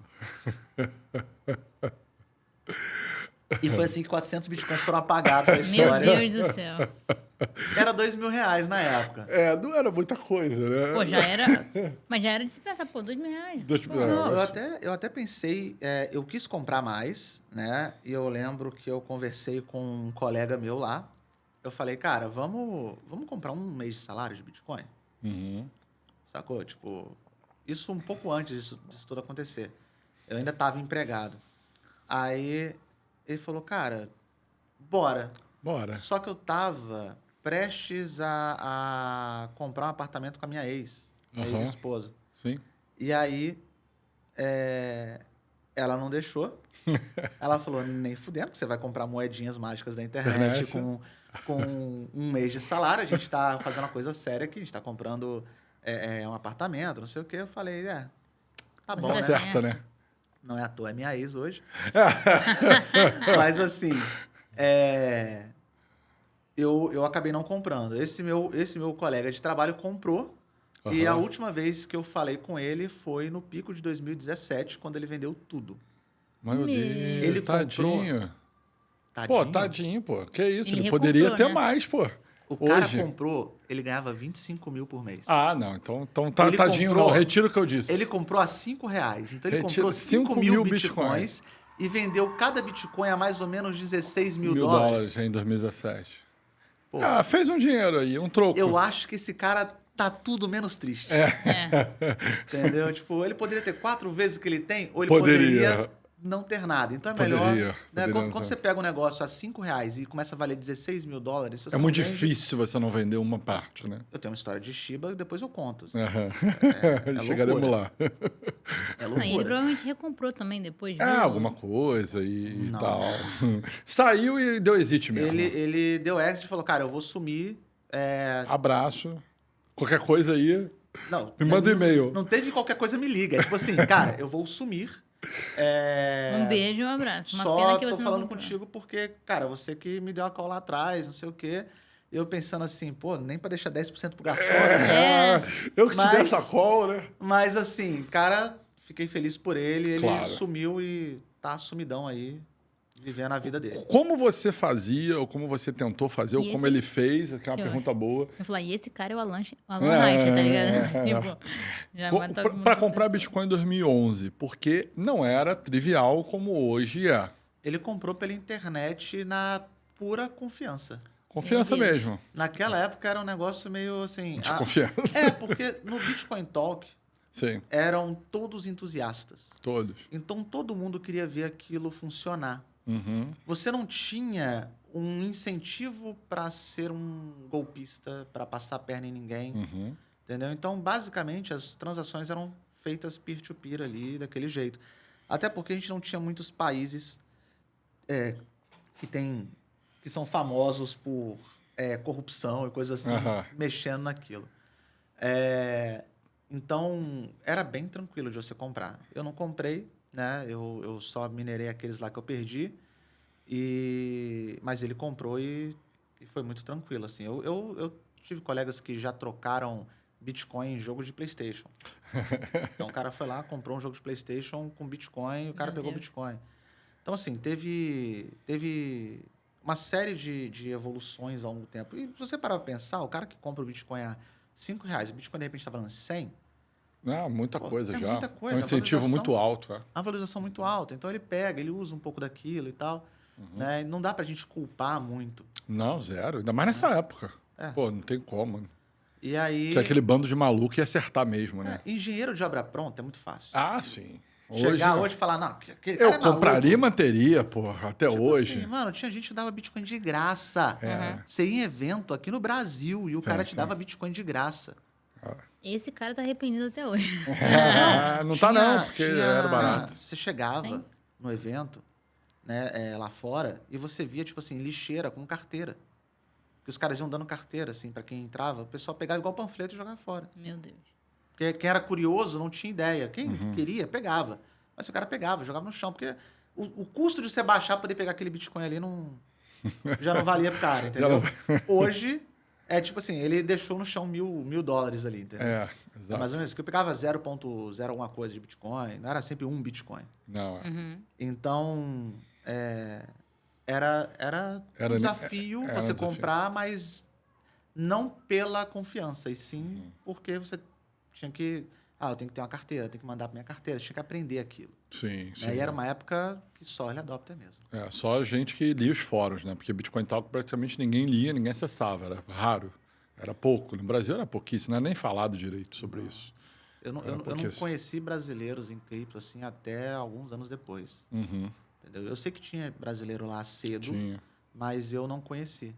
[SPEAKER 2] E foi assim que 400 Bitcoins foram apagados da
[SPEAKER 3] Meu
[SPEAKER 2] história.
[SPEAKER 3] Deus do céu.
[SPEAKER 2] Era R$2.000 na época.
[SPEAKER 1] Não era muita coisa, né?
[SPEAKER 3] Pô, já era... Mas já era de se pensar, pô, R$2.000.
[SPEAKER 1] Dois-
[SPEAKER 3] Pô,
[SPEAKER 2] Não, eu até pensei, eu quis comprar mais, né? E eu lembro que eu conversei com um colega meu lá. Eu falei, cara, vamos comprar um mês de salário de Bitcoin?
[SPEAKER 1] Uhum.
[SPEAKER 2] Sacou? Tipo, isso um pouco antes disso tudo acontecer. Eu ainda estava empregado. Aí ele falou, cara, bora.
[SPEAKER 1] Bora.
[SPEAKER 2] Só que eu tava prestes a comprar um apartamento com a minha
[SPEAKER 1] Aham.
[SPEAKER 2] ex-esposa.
[SPEAKER 1] Sim.
[SPEAKER 2] E aí, ela não deixou. Ela falou, nem fudendo, que você vai comprar moedinhas mágicas da internet
[SPEAKER 1] Internet.
[SPEAKER 2] com um mês de salário. A gente está fazendo uma coisa séria aqui, a gente está comprando um apartamento, não sei o quê. Eu falei, tá bom,
[SPEAKER 3] Tá
[SPEAKER 2] né?
[SPEAKER 1] Certa, né?
[SPEAKER 2] Não é à toa, é minha ex hoje. Mas assim, eu acabei não comprando. Esse meu colega de trabalho comprou. E a
[SPEAKER 1] Aham.
[SPEAKER 2] última vez que eu falei com ele foi no pico de 2017, quando ele vendeu tudo.
[SPEAKER 1] Meu
[SPEAKER 3] Meu.
[SPEAKER 1] Deus,
[SPEAKER 2] Ele
[SPEAKER 1] tadinho.
[SPEAKER 2] Tadinho.
[SPEAKER 1] Pô, tadinho, pô. Que isso,
[SPEAKER 3] Ele
[SPEAKER 1] ele poderia
[SPEAKER 3] recomprou,
[SPEAKER 1] ter
[SPEAKER 3] né?
[SPEAKER 1] mais, pô.
[SPEAKER 2] O cara
[SPEAKER 1] Hoje.
[SPEAKER 2] comprou, ele ganhava 25 mil por mês.
[SPEAKER 1] Ah, não. Então tá,
[SPEAKER 2] Ele
[SPEAKER 1] tadinho,
[SPEAKER 2] comprou-
[SPEAKER 1] não. Retiro o que eu disse.
[SPEAKER 2] Ele comprou a R$5. Então ele
[SPEAKER 1] Retira
[SPEAKER 2] comprou 5 mil
[SPEAKER 1] 5.000
[SPEAKER 2] bitcoins e vendeu cada bitcoin a mais ou menos 16 mil
[SPEAKER 1] $1.000
[SPEAKER 2] dólares.
[SPEAKER 1] em 2017.
[SPEAKER 2] Pô,
[SPEAKER 1] Ah, fez um dinheiro aí, um troco.
[SPEAKER 2] eu acho que esse cara tá tudo menos triste.
[SPEAKER 3] É.
[SPEAKER 2] Entendeu? Tipo, ele poderia ter 4 vezes o que ele tem, ou ele
[SPEAKER 1] Poderia.
[SPEAKER 2] poderia não ter nada. Então é
[SPEAKER 1] Poderia,
[SPEAKER 2] melhor. Né?
[SPEAKER 1] poderia
[SPEAKER 2] Quando,
[SPEAKER 1] não
[SPEAKER 2] quando
[SPEAKER 1] ter.
[SPEAKER 2] você pega um negócio a R$5 e começa a valer 16 mil dólares, se você
[SPEAKER 1] É
[SPEAKER 2] não
[SPEAKER 1] muito
[SPEAKER 2] vende-
[SPEAKER 1] difícil você não vender uma parte, né?
[SPEAKER 2] Eu tenho uma história de Shiba e depois eu conto.
[SPEAKER 1] Aham.
[SPEAKER 2] é
[SPEAKER 1] Chegaremos
[SPEAKER 2] loucura.
[SPEAKER 1] lá.
[SPEAKER 2] É
[SPEAKER 3] Ah, e ele
[SPEAKER 2] loucura.
[SPEAKER 3] provavelmente recomprou também depois,
[SPEAKER 1] É,
[SPEAKER 3] viu?
[SPEAKER 1] alguma coisa e
[SPEAKER 2] Não.
[SPEAKER 1] tal. Saiu e deu exit mesmo.
[SPEAKER 2] Ele deu exit e falou, cara, eu vou sumir.
[SPEAKER 1] Abraço. Qualquer coisa aí.
[SPEAKER 2] Não,
[SPEAKER 1] Me manda
[SPEAKER 2] não-
[SPEAKER 1] e-mail.
[SPEAKER 2] Não teve qualquer coisa me liga. É tipo assim, cara, eu vou sumir.
[SPEAKER 3] Um beijo e um abraço. Uma
[SPEAKER 2] Só
[SPEAKER 3] pena que
[SPEAKER 2] tô
[SPEAKER 3] você
[SPEAKER 2] falando
[SPEAKER 3] não comprou.
[SPEAKER 2] contigo porque, cara, você que me deu a call lá atrás, não sei o quê. Eu pensando assim, pô, nem pra deixar 10% pro garçom, né?
[SPEAKER 3] É.
[SPEAKER 1] Eu que te dei
[SPEAKER 2] Mas-
[SPEAKER 1] essa call, né?
[SPEAKER 2] Mas assim, cara, fiquei feliz por ele. Ele
[SPEAKER 1] Claro.
[SPEAKER 2] sumiu e tá sumidão aí, vivendo a vida dele.
[SPEAKER 1] Como você fazia, ou como você tentou fazer, ou
[SPEAKER 3] E
[SPEAKER 1] como
[SPEAKER 3] esse-
[SPEAKER 1] ele fez, que é uma
[SPEAKER 3] Eu
[SPEAKER 1] pergunta boa.
[SPEAKER 3] Eu falei, e esse cara é o Alan Reich, tá ligado? Tipo, já mata todo mundo
[SPEAKER 1] Para
[SPEAKER 3] com
[SPEAKER 1] comprar
[SPEAKER 3] pessoa.
[SPEAKER 1] Bitcoin em 2011, porque não era trivial como hoje é.
[SPEAKER 2] Ele comprou pela internet na pura confiança.
[SPEAKER 1] Confiança
[SPEAKER 3] Meu Deus.
[SPEAKER 1] mesmo.
[SPEAKER 2] Naquela época era um negócio meio assim.
[SPEAKER 1] Desconfiança.
[SPEAKER 2] É, porque no Bitcoin Talk
[SPEAKER 1] Sim,
[SPEAKER 2] eram todos entusiastas.
[SPEAKER 1] todos.
[SPEAKER 2] Então todo mundo queria ver aquilo funcionar.
[SPEAKER 1] Uhum.
[SPEAKER 2] Você não tinha um incentivo para ser um golpista, para passar a perna em ninguém,
[SPEAKER 1] Uhum.
[SPEAKER 2] entendeu? Então, basicamente, as transações eram feitas peer-to-peer ali, daquele jeito. Até porque a gente não tinha muitos países que são famosos por corrupção e coisas assim,
[SPEAKER 1] Aham.
[SPEAKER 2] mexendo naquilo. Então, era bem tranquilo de você comprar. Eu não comprei, né? Eu só minerei aqueles lá que eu perdi. Mas ele comprou e foi muito tranquilo, assim. Eu tive colegas que já trocaram Bitcoin em jogo de PlayStation. Então, o cara foi lá, comprou um jogo de PlayStation com Bitcoin e o cara
[SPEAKER 3] Meu
[SPEAKER 2] pegou
[SPEAKER 3] Deus.
[SPEAKER 2] Bitcoin. Então, assim, teve uma série de evoluções ao longo do tempo. E se você parar para pensar, o cara que compra o Bitcoin a R$5, o Bitcoin, de repente, está falando 100,
[SPEAKER 1] Ah, muita
[SPEAKER 2] Pô,
[SPEAKER 1] coisa
[SPEAKER 2] é
[SPEAKER 1] já.
[SPEAKER 2] muita coisa,
[SPEAKER 1] É um
[SPEAKER 2] a
[SPEAKER 1] incentivo
[SPEAKER 2] valorização-
[SPEAKER 1] muito alto. É.
[SPEAKER 2] uma valorização muito alta. Então, ele pega, ele usa um pouco daquilo e tal. Né? E não dá para a gente culpar muito.
[SPEAKER 1] Não, zero. Ainda mais nessa época.
[SPEAKER 2] É.
[SPEAKER 1] Pô, não tem como.
[SPEAKER 2] E aí,
[SPEAKER 1] Que é aquele bando de maluco ia acertar mesmo, né?
[SPEAKER 2] engenheiro de obra pronta é muito fácil.
[SPEAKER 1] Ah, sim.
[SPEAKER 2] Chegar hoje e falar, não, aquele
[SPEAKER 1] eu
[SPEAKER 2] cara é
[SPEAKER 1] compraria e
[SPEAKER 2] maluco.
[SPEAKER 1] manteria, porra, até
[SPEAKER 2] Tipo
[SPEAKER 1] hoje.
[SPEAKER 2] assim, mano, tinha gente que dava Bitcoin de graça.
[SPEAKER 1] É.
[SPEAKER 2] Você ia em evento aqui no Brasil e o cara te
[SPEAKER 1] sim.
[SPEAKER 2] dava Bitcoin de graça.
[SPEAKER 3] Esse cara tá arrependido até hoje.
[SPEAKER 1] Não tá não, porque era barato.
[SPEAKER 2] Você chegava
[SPEAKER 3] Sim.
[SPEAKER 2] no evento, né, lá fora, e você via, tipo assim, lixeira com carteira. Que os caras iam dando carteira, assim, pra quem entrava. O pessoal pegava igual panfleto e jogava fora.
[SPEAKER 3] Meu Deus.
[SPEAKER 2] Porque quem era curioso não tinha ideia. Quem
[SPEAKER 1] Uhum.
[SPEAKER 2] queria, pegava. Mas o cara pegava, jogava no chão. Porque o custo de você baixar, poder pegar aquele Bitcoin ali, já não valia pro cara, entendeu? Hoje, é tipo assim, ele deixou no chão mil dólares ali, entendeu?
[SPEAKER 1] É,
[SPEAKER 2] É
[SPEAKER 1] exato.
[SPEAKER 2] mais ou menos isso. Que eu pegava 0,0 alguma coisa de Bitcoin. Não era sempre um Bitcoin.
[SPEAKER 1] Não,
[SPEAKER 3] Uhum.
[SPEAKER 2] Então, era
[SPEAKER 1] Era
[SPEAKER 2] um desafio
[SPEAKER 1] era um
[SPEAKER 2] você
[SPEAKER 1] desafio.
[SPEAKER 2] comprar, mas não pela confiança, e sim porque você tinha que... eu tenho que ter uma carteira, tenho que mandar para minha carteira. Você tinha que aprender aquilo.
[SPEAKER 1] Sim, sim.
[SPEAKER 2] Né? E era uma época que só ele adopta mesmo.
[SPEAKER 1] É, só gente que lia os fóruns, né? Porque Bitcoin Talk praticamente ninguém lia, ninguém acessava, era raro. Era pouco. No Brasil era pouquíssimo, não era nem falado direito sobre isso.
[SPEAKER 2] Eu não
[SPEAKER 1] pouquíssimo.
[SPEAKER 2] conheci brasileiros em cripto assim até alguns anos depois.
[SPEAKER 1] Uhum,
[SPEAKER 2] Entendeu? Eu sei que tinha brasileiro lá cedo,
[SPEAKER 1] tinha.
[SPEAKER 2] mas eu não conheci.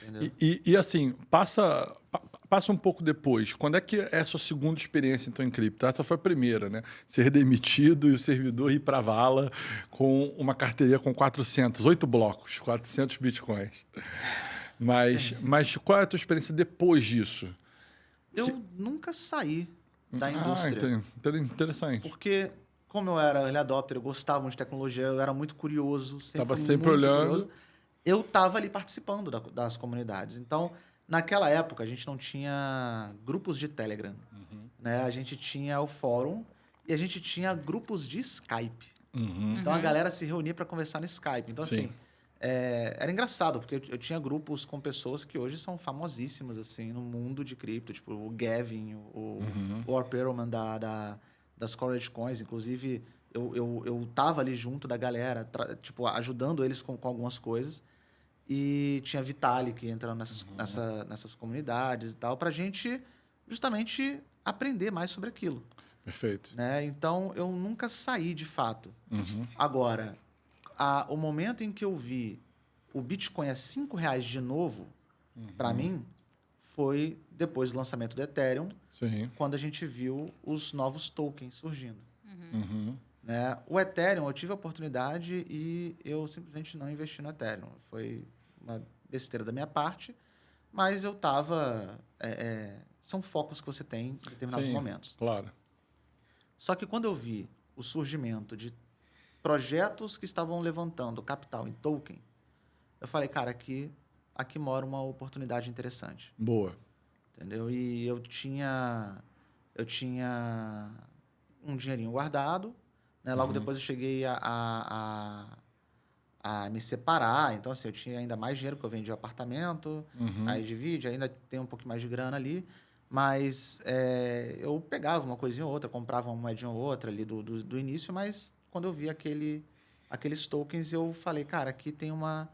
[SPEAKER 2] Entendeu?
[SPEAKER 1] E assim, passa um pouco depois. Quando é que é a sua segunda experiência, então, em cripto? Essa foi a primeira, né? Ser demitido e o servidor ir para a vala com uma carteirinha com 8 blocos, 400 bitcoins. Mas qual é a tua experiência depois disso?
[SPEAKER 2] Eu nunca saí da indústria.
[SPEAKER 1] Interessante.
[SPEAKER 2] Porque, como eu era early adopter, eu gostava muito de tecnologia, eu era muito curioso.
[SPEAKER 1] Tava
[SPEAKER 2] fui
[SPEAKER 1] sempre
[SPEAKER 2] muito
[SPEAKER 1] olhando.
[SPEAKER 2] curioso. eu estava ali participando das comunidades. Então, naquela época, a gente não tinha grupos de Telegram, né? A gente tinha o fórum e a gente tinha grupos de Skype. Então, a galera se reunia para conversar no Skype. Então,
[SPEAKER 1] Sim.
[SPEAKER 2] assim, era engraçado, porque eu tinha grupos com pessoas que hoje são famosíssimas, assim, no mundo de cripto. Tipo, o Gavin, o Or Perelman das Courage Coins. Inclusive, eu tava ali junto da galera, tipo, ajudando eles com algumas coisas. E tinha Vitalik entrando nessas comunidades e tal, pra gente justamente aprender mais sobre aquilo.
[SPEAKER 1] Perfeito.
[SPEAKER 2] Né? Então, eu nunca saí de fato. Agora, o momento em que eu vi o Bitcoin a R$5 de novo, para mim, foi depois do lançamento do Ethereum,
[SPEAKER 1] Sim.
[SPEAKER 2] quando a gente viu os novos tokens surgindo. Né? O Ethereum, eu tive a oportunidade e eu simplesmente não investi no Ethereum. Foi uma besteira da minha parte, mas eu estava... são focos que você tem em determinados
[SPEAKER 1] Sim,
[SPEAKER 2] momentos.
[SPEAKER 1] claro.
[SPEAKER 2] Só que quando eu vi o surgimento de projetos que estavam levantando capital em token, eu falei, cara, aqui mora uma oportunidade interessante.
[SPEAKER 1] Boa.
[SPEAKER 2] Entendeu? E eu tinha um dinheirinho guardado, né? Logo depois eu cheguei a me separar. Então, assim, eu tinha ainda mais dinheiro, porque eu vendi o apartamento, aí divide, ainda tem um pouco mais de grana ali. Mas eu pegava uma coisinha ou outra, comprava uma moedinha ou outra ali do início, mas quando eu vi aqueles tokens, eu falei, cara, aqui tem uma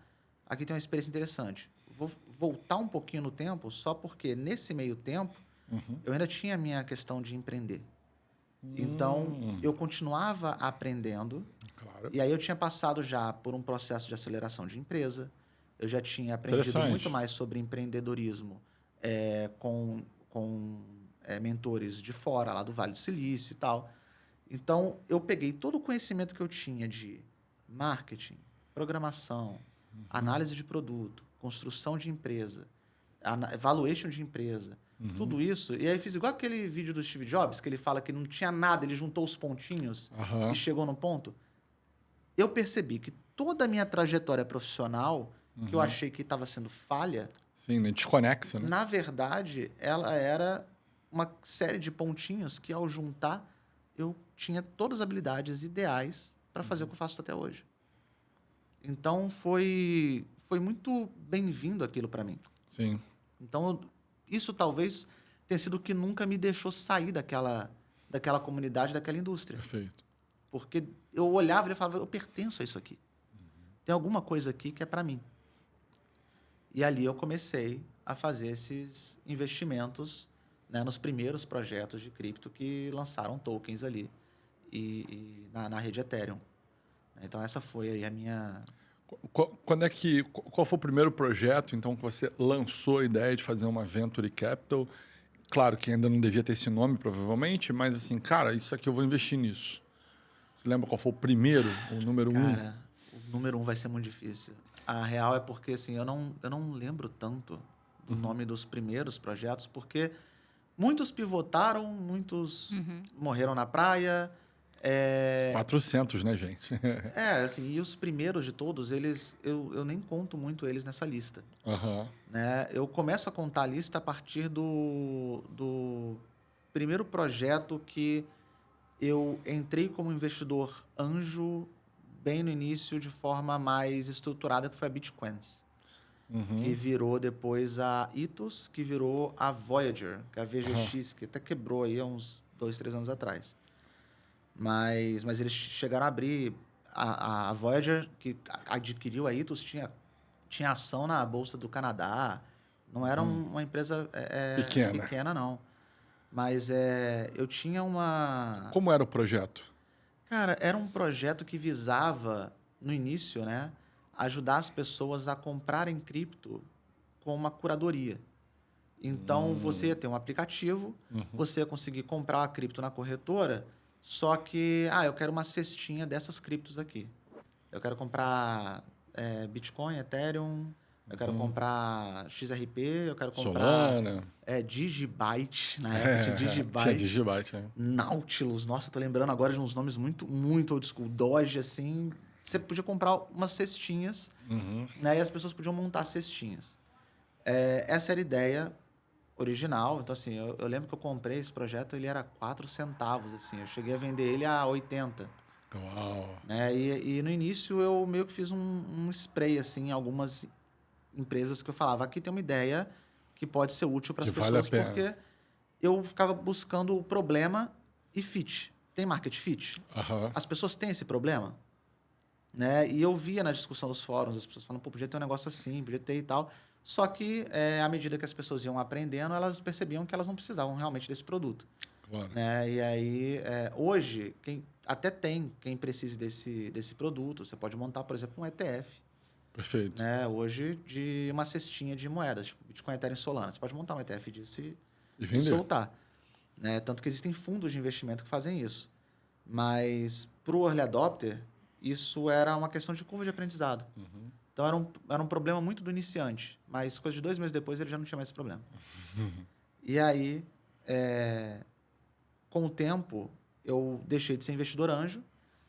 [SPEAKER 2] experiência interessante. Vou voltar um pouquinho no tempo, só porque nesse meio tempo, eu ainda tinha a minha questão de empreender. Então, eu continuava aprendendo.
[SPEAKER 1] Claro.
[SPEAKER 2] E aí eu tinha passado já por um processo de aceleração de empresa. Eu já tinha aprendido
[SPEAKER 1] Interessante.
[SPEAKER 2] muito mais sobre empreendedorismo com mentores de fora, lá do Vale do Silício e tal. Então, eu peguei todo o conhecimento que eu tinha de marketing, programação, análise de produto, construção de empresa, valuation de empresa, tudo isso. E aí fiz igual aquele vídeo do Steve Jobs, que ele fala que não tinha nada, ele juntou os pontinhos e chegou no ponto. Eu percebi que toda a minha trajetória profissional, que eu achei que estava sendo falha,
[SPEAKER 1] sim, desconexa, né?
[SPEAKER 2] na verdade, ela era uma série de pontinhos que, ao juntar, eu tinha todas as habilidades ideais para fazer o que eu faço até hoje. Então, foi muito bem-vindo aquilo para mim.
[SPEAKER 1] Sim.
[SPEAKER 2] Então, isso talvez tenha sido o que nunca me deixou sair daquela comunidade, daquela indústria.
[SPEAKER 1] Perfeito.
[SPEAKER 2] Porque eu olhava e falava, eu pertenço a isso aqui. Tem alguma coisa aqui que é para mim. E ali eu comecei a fazer esses investimentos, né, nos primeiros projetos de cripto que lançaram tokens ali e na rede Ethereum. Então, essa foi aí a minha...
[SPEAKER 1] Qual foi o primeiro projeto, então, que você lançou a ideia de fazer uma Venture Capital? Claro que ainda não devia ter esse nome, provavelmente, mas assim, cara, isso aqui eu vou investir nisso. Você lembra qual foi o primeiro, o número um?
[SPEAKER 2] Cara, o número 1 vai ser muito difícil. A real é porque, assim, eu não lembro tanto do nome dos primeiros projetos, porque muitos pivotaram, muitos morreram na praia.
[SPEAKER 1] 400, né, gente?
[SPEAKER 2] Assim, e os primeiros de todos, eu nem conto muito eles nessa lista. Né? Eu começo a contar a lista a partir do primeiro projeto que eu entrei como investidor anjo bem no início, de forma mais estruturada, que foi a Bitcoins. Que virou depois a Ethos, que virou a Voyager, que é a VGX, que até quebrou aí há uns 2, 3 anos atrás. Mas eles chegaram a abrir... A Voyager, que adquiriu a Ethos, tinha ação na Bolsa do Canadá. Não era uma empresa pequena, não. Mas eu tinha uma...
[SPEAKER 1] Como era o projeto?
[SPEAKER 2] Cara, era um projeto que visava, no início, né, ajudar as pessoas a comprarem cripto com uma curadoria. Então, você ia ter um aplicativo, você ia conseguir comprar a cripto na corretora, só que, eu quero uma cestinha dessas criptos aqui. Eu quero comprar Bitcoin, Ethereum, eu quero comprar XRP, eu quero comprar...
[SPEAKER 1] Solana.
[SPEAKER 2] Digibyte, na época tinha Digibyte.
[SPEAKER 1] Tinha Digibyte,
[SPEAKER 2] Nautilus, nossa, eu tô lembrando agora de uns nomes muito, muito old school. Doge, assim, você podia comprar umas cestinhas, né? E as pessoas podiam montar cestinhas. Essa era a ideia original. Então, assim, eu lembro que eu comprei esse projeto, ele era 4 centavos, assim. Eu cheguei a vender ele a 80.
[SPEAKER 1] Uau.
[SPEAKER 2] Né? E no início eu meio que fiz um spray, assim, em algumas empresas que eu falava, aqui tem uma ideia que pode ser útil para as
[SPEAKER 1] Que vale a
[SPEAKER 2] pessoas,
[SPEAKER 1] pena.
[SPEAKER 2] porque eu ficava buscando o problema e fit. Tem market fit?
[SPEAKER 1] Aham.
[SPEAKER 2] As pessoas têm esse problema? Né? E eu via na discussão dos fóruns, as pessoas falando, pô, podia ter um negócio assim, podia ter e tal. Só que, à medida que as pessoas iam aprendendo, elas percebiam que elas não precisavam realmente desse produto.
[SPEAKER 1] Claro.
[SPEAKER 2] Né? E aí, hoje, até tem quem precise desse produto. Você pode montar, por exemplo, um ETF.
[SPEAKER 1] Perfeito.
[SPEAKER 2] Né? Hoje, de uma cestinha de moedas, tipo Bitcoin, Ethereum e Solana. Você pode montar um ETF disso
[SPEAKER 1] E
[SPEAKER 2] e
[SPEAKER 1] vender.
[SPEAKER 2] soltar. Né? Tanto que existem fundos de investimento que fazem isso. Mas, para o Early Adopter, isso era uma questão de curva de aprendizado. Então, era um problema muito do iniciante. Mas, coisa de 2 meses depois, ele já não tinha mais esse problema. E aí, com o tempo, eu deixei de ser investidor anjo.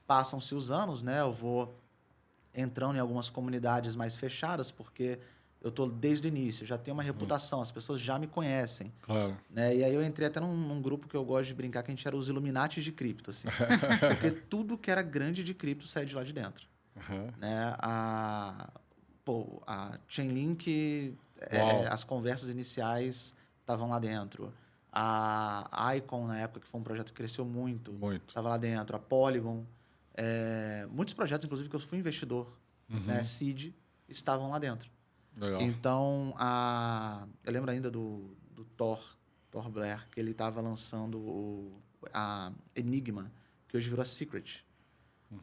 [SPEAKER 2] Passam-se os anos, né? Eu vou entrando em algumas comunidades mais fechadas, porque eu estou desde o início, já tenho uma reputação, as pessoas já me conhecem.
[SPEAKER 1] Claro.
[SPEAKER 2] Né? E aí eu entrei até num grupo que eu gosto de brincar, que a gente era os Illuminatis de cripto. Assim. Porque tudo que era grande de cripto saía de lá de dentro. Né? A Chainlink, as conversas iniciais estavam lá dentro. A Icon, na época, que foi um projeto que cresceu muito, estava lá dentro. A Polygon. Muitos projetos, inclusive, que eu fui investidor, né? Seed, estavam lá dentro.
[SPEAKER 1] Legal.
[SPEAKER 2] Então, eu lembro ainda do Thor Blair, que ele estava lançando a Enigma, que hoje virou a Secret.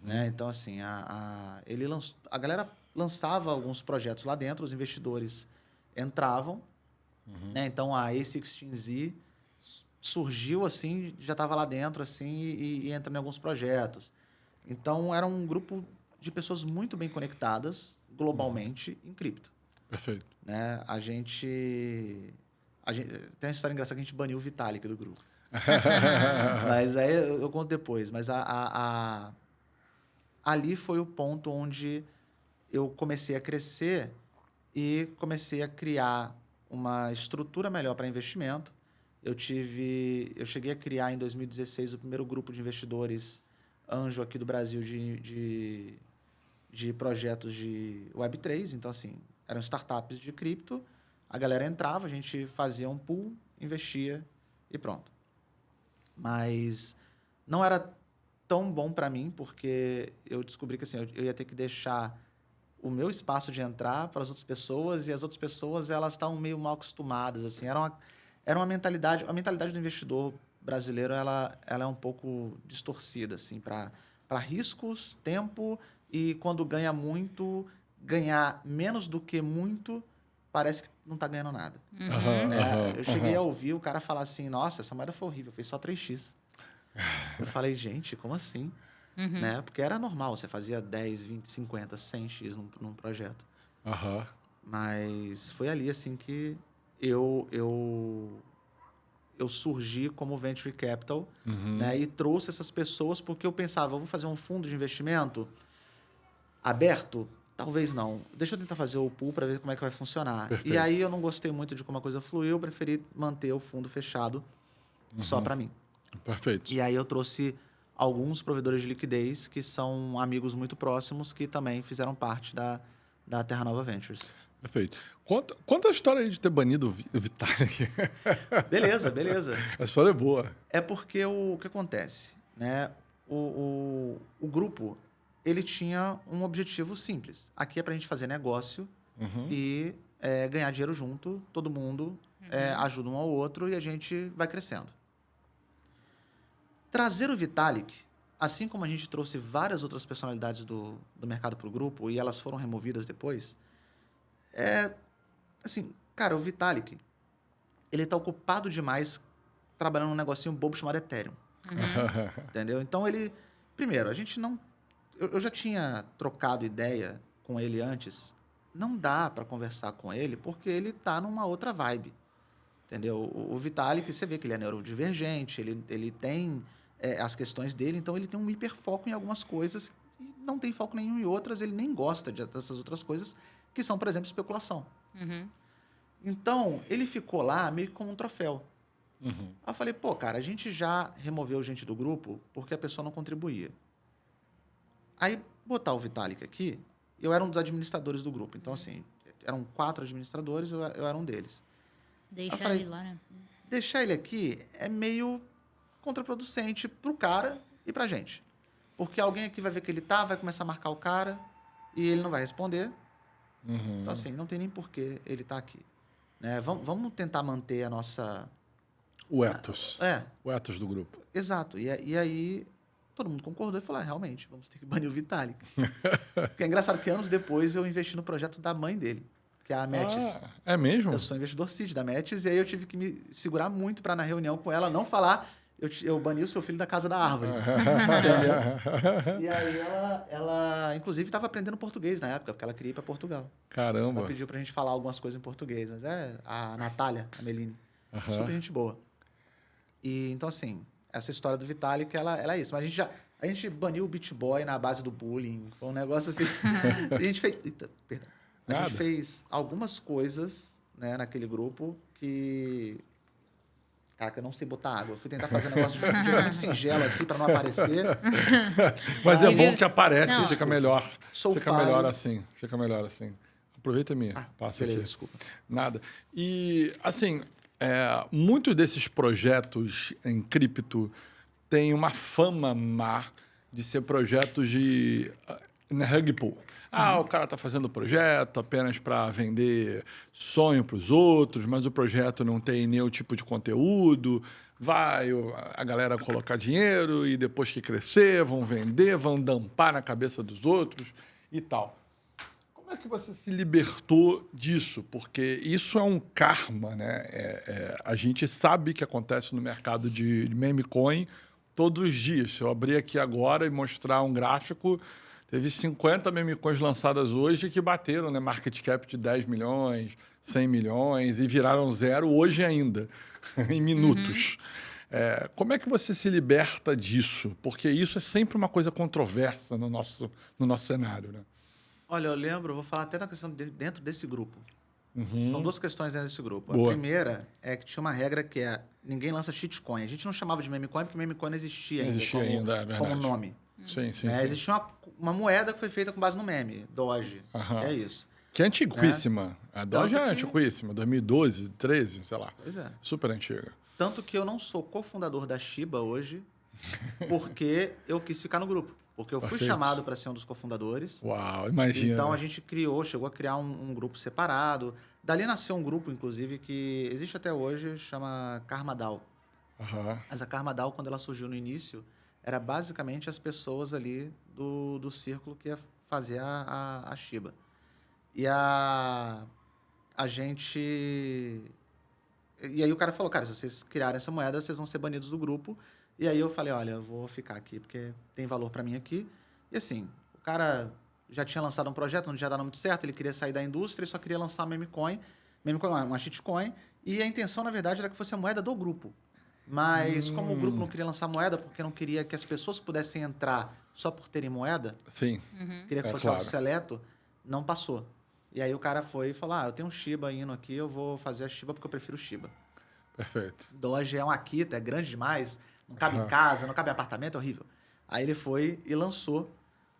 [SPEAKER 2] Né? Então, assim, a galera lançava alguns projetos lá dentro, os investidores entravam. Né? Então, a A16Z surgiu assim, já estava lá dentro assim, e entra em alguns projetos. Então, era um grupo de pessoas muito bem conectadas globalmente em cripto.
[SPEAKER 1] Perfeito.
[SPEAKER 2] Né? A gente tem uma história engraçada que a gente baniu o Vitalik do grupo. Mas aí eu conto depois. Mas ali foi o ponto onde eu comecei a crescer e comecei a criar uma estrutura melhor para investimento. Eu cheguei a criar em 2016 o primeiro grupo de investidores anjo aqui do Brasil de projetos de Web3. Então, assim, eram startups de cripto. A galera entrava, a gente fazia um pool, investia e pronto. Mas não era tão bom para mim, porque eu descobri que assim, eu ia ter que deixar o meu espaço de entrar para as outras pessoas, e as outras pessoas elas estavam meio mal acostumadas. Assim, era uma mentalidade... A mentalidade do investidor brasileiro ela é um pouco distorcida assim, para riscos, tempo, e quando ganha muito, ganhar menos do que muito, parece que não está ganhando nada. Eu cheguei a ouvir o cara falar assim, nossa, essa moeda foi horrível, fez só 3x. Eu falei, gente, como assim? Né? Porque era normal, você fazia 10, 20, 50, 100x num projeto. Mas foi ali assim que eu surgi como Venture Capital, né? E trouxe essas pessoas porque eu pensava, eu vou fazer um fundo de investimento aberto? Talvez não. Deixa eu tentar fazer o pool para ver como é que vai funcionar.
[SPEAKER 1] Perfeito.
[SPEAKER 2] E aí eu não gostei muito de como a coisa fluiu, eu preferi manter o fundo fechado só para mim.
[SPEAKER 1] Perfeito.
[SPEAKER 2] E aí eu trouxe alguns provedores de liquidez que são amigos muito próximos que também fizeram parte da Terra Nova Ventures.
[SPEAKER 1] Perfeito. Conta a história aí de ter banido o Vitalik.
[SPEAKER 2] Beleza.
[SPEAKER 1] A história é boa.
[SPEAKER 2] É porque o que acontece, né? O grupo, ele tinha um objetivo simples. Aqui é para a gente fazer negócio e ganhar dinheiro junto, todo mundo ajuda um ao outro e a gente vai crescendo. Trazer o Vitalik, assim como a gente trouxe várias outras personalidades do mercado para o grupo e elas foram removidas depois, assim, cara, o Vitalik, ele está ocupado demais trabalhando num negocinho bobo chamado Ethereum. Entendeu? Então, primeiro, a gente não... Eu já tinha trocado ideia com ele antes. Não dá para conversar com ele porque ele está numa outra vibe. Entendeu? O Vitalik, você vê que ele é neurodivergente, ele tem as questões dele, então ele tem um hiperfoco em algumas coisas e não tem foco nenhum em outras, ele nem gosta dessas outras coisas, que são, por exemplo, especulação.
[SPEAKER 3] Uhum.
[SPEAKER 2] Então, ele ficou lá meio que como um troféu.
[SPEAKER 1] Uhum.
[SPEAKER 2] Aí eu falei, pô, cara, a gente já removeu gente do grupo porque a pessoa não contribuía. Aí, botar o Vitalik aqui, eu era um dos administradores do grupo. Então, assim, eram 4 administradores, eu era um deles.
[SPEAKER 3] Deixa
[SPEAKER 2] Eu falei,
[SPEAKER 3] ele lá, né?
[SPEAKER 2] deixar ele aqui é meio contraproducente pro cara e pra gente. Porque alguém aqui vai ver que ele tá, vai começar a marcar o cara e ele não vai responder.
[SPEAKER 1] Uhum.
[SPEAKER 2] Então, assim, não tem nem porquê ele tá aqui. Né? Vamos tentar manter a nossa...
[SPEAKER 1] O ethos.
[SPEAKER 2] É,
[SPEAKER 1] O ethos do grupo.
[SPEAKER 2] exato. E aí, todo mundo concordou e falou, realmente, vamos ter que banir o Vitalik. Porque é engraçado que anos depois eu investi no projeto da mãe dele, que é a Metis.
[SPEAKER 1] É mesmo?
[SPEAKER 2] Eu sou investidor seed da Metis, e aí eu tive que me segurar muito para na reunião com ela não falar, eu bani o seu filho da casa da árvore. Entendeu? E aí ela inclusive, estava aprendendo português na época, porque ela queria ir para Portugal.
[SPEAKER 1] Caramba.
[SPEAKER 2] Ela pediu pra gente falar algumas coisas em português, mas é a Natália, a Meline.
[SPEAKER 1] Aham.
[SPEAKER 2] Super gente boa. E então, assim, essa história do Vitalik, ela é isso. Mas a gente baniu o Beach Boy na base do bullying. Foi um negócio assim. A gente fez. Eita, perdão. A
[SPEAKER 1] Nada.
[SPEAKER 2] gente fez algumas coisas, né, naquele grupo que. Caraca, eu não sei botar água. Eu fui tentar fazer um negócio de muito singelo aqui pra não aparecer.
[SPEAKER 1] Mas é
[SPEAKER 3] Aí
[SPEAKER 1] bom
[SPEAKER 3] eles-
[SPEAKER 1] que aparece
[SPEAKER 3] Não.
[SPEAKER 1] e fica melhor.
[SPEAKER 2] Sou
[SPEAKER 1] Fica
[SPEAKER 2] falho.
[SPEAKER 1] melhor assim. Fica melhor assim. Aproveita a minha. Passa
[SPEAKER 2] Beleza,
[SPEAKER 1] aqui.
[SPEAKER 2] desculpa.
[SPEAKER 1] Nada. E, assim, muitos desses projetos em cripto têm uma fama má de ser projetos de rug pull. O cara está fazendo o projeto apenas para vender sonho para os outros, mas o projeto não tem nenhum tipo de conteúdo. Vai a galera colocar dinheiro e depois que crescer, vão vender, vão dampar na cabeça dos outros e tal. Como é que você se libertou disso? Porque isso é um karma, né? A gente sabe que acontece no mercado de meme coin todos os dias. Se eu abrir aqui agora e mostrar um gráfico, teve 50 meme coins lançadas hoje que bateram, né, market cap de 10 milhões, 100 milhões e viraram zero hoje ainda, em minutos. Como é que você se liberta disso? Porque isso é sempre uma coisa controversa no nosso cenário, né?
[SPEAKER 2] Olha, eu lembro, vou falar até da questão dentro desse grupo. São 2 questões dentro desse grupo.
[SPEAKER 1] Boa.
[SPEAKER 2] A primeira é que tinha uma regra que é ninguém lança shitcoin. A gente não chamava de meme coin porque meme coin não existia ainda,
[SPEAKER 1] Existia ainda, é verdade.
[SPEAKER 2] como nome.
[SPEAKER 1] Sim, sim,
[SPEAKER 2] Né?
[SPEAKER 1] sim.
[SPEAKER 2] Existia uma moeda que foi feita com base no meme, Doge.
[SPEAKER 1] Aham.
[SPEAKER 2] É isso.
[SPEAKER 1] Que é antiquíssima. A Doge
[SPEAKER 2] Tanto
[SPEAKER 1] é
[SPEAKER 2] que-
[SPEAKER 1] antiquíssima, 2012, 13, sei lá.
[SPEAKER 2] Pois é.
[SPEAKER 1] Super antiga.
[SPEAKER 2] Tanto que eu não sou cofundador da Shiba hoje porque eu quis ficar no grupo. Porque eu fui
[SPEAKER 1] Perfeito.
[SPEAKER 2] chamado para ser um dos cofundadores.
[SPEAKER 1] Uau, imagina.
[SPEAKER 2] Então a gente chegou a criar um grupo separado. Dali nasceu um grupo, inclusive, que existe até hoje, chama KarmaDAO.
[SPEAKER 1] Aham.
[SPEAKER 2] Mas a KarmaDAO, quando ela surgiu no início, era basicamente as pessoas ali do círculo que ia fazer a Shiba. E a gente... E aí o cara falou, cara, se vocês criarem essa moeda, vocês vão ser banidos do grupo. E aí eu falei, olha, eu vou ficar aqui, porque tem valor para mim aqui. E assim, o cara já tinha lançado um projeto, não tinha dado muito certo, ele queria sair da indústria e só queria lançar meme coin, uma shitcoin. E a intenção, na verdade, era que fosse a moeda do grupo. Mas como o grupo não queria lançar moeda, porque não queria que as pessoas pudessem entrar só por terem moeda,
[SPEAKER 1] Sim.
[SPEAKER 2] queria que
[SPEAKER 1] É
[SPEAKER 2] fosse
[SPEAKER 1] claro.
[SPEAKER 2] algo seleto, não passou. E aí o cara foi e falou, eu tenho um Shiba indo aqui, eu vou fazer a Shiba porque eu prefiro Shiba.
[SPEAKER 1] Perfeito.
[SPEAKER 2] Doge é um Akita, é grande demais, não cabe em casa, não cabe em apartamento, é horrível. Aí ele foi e lançou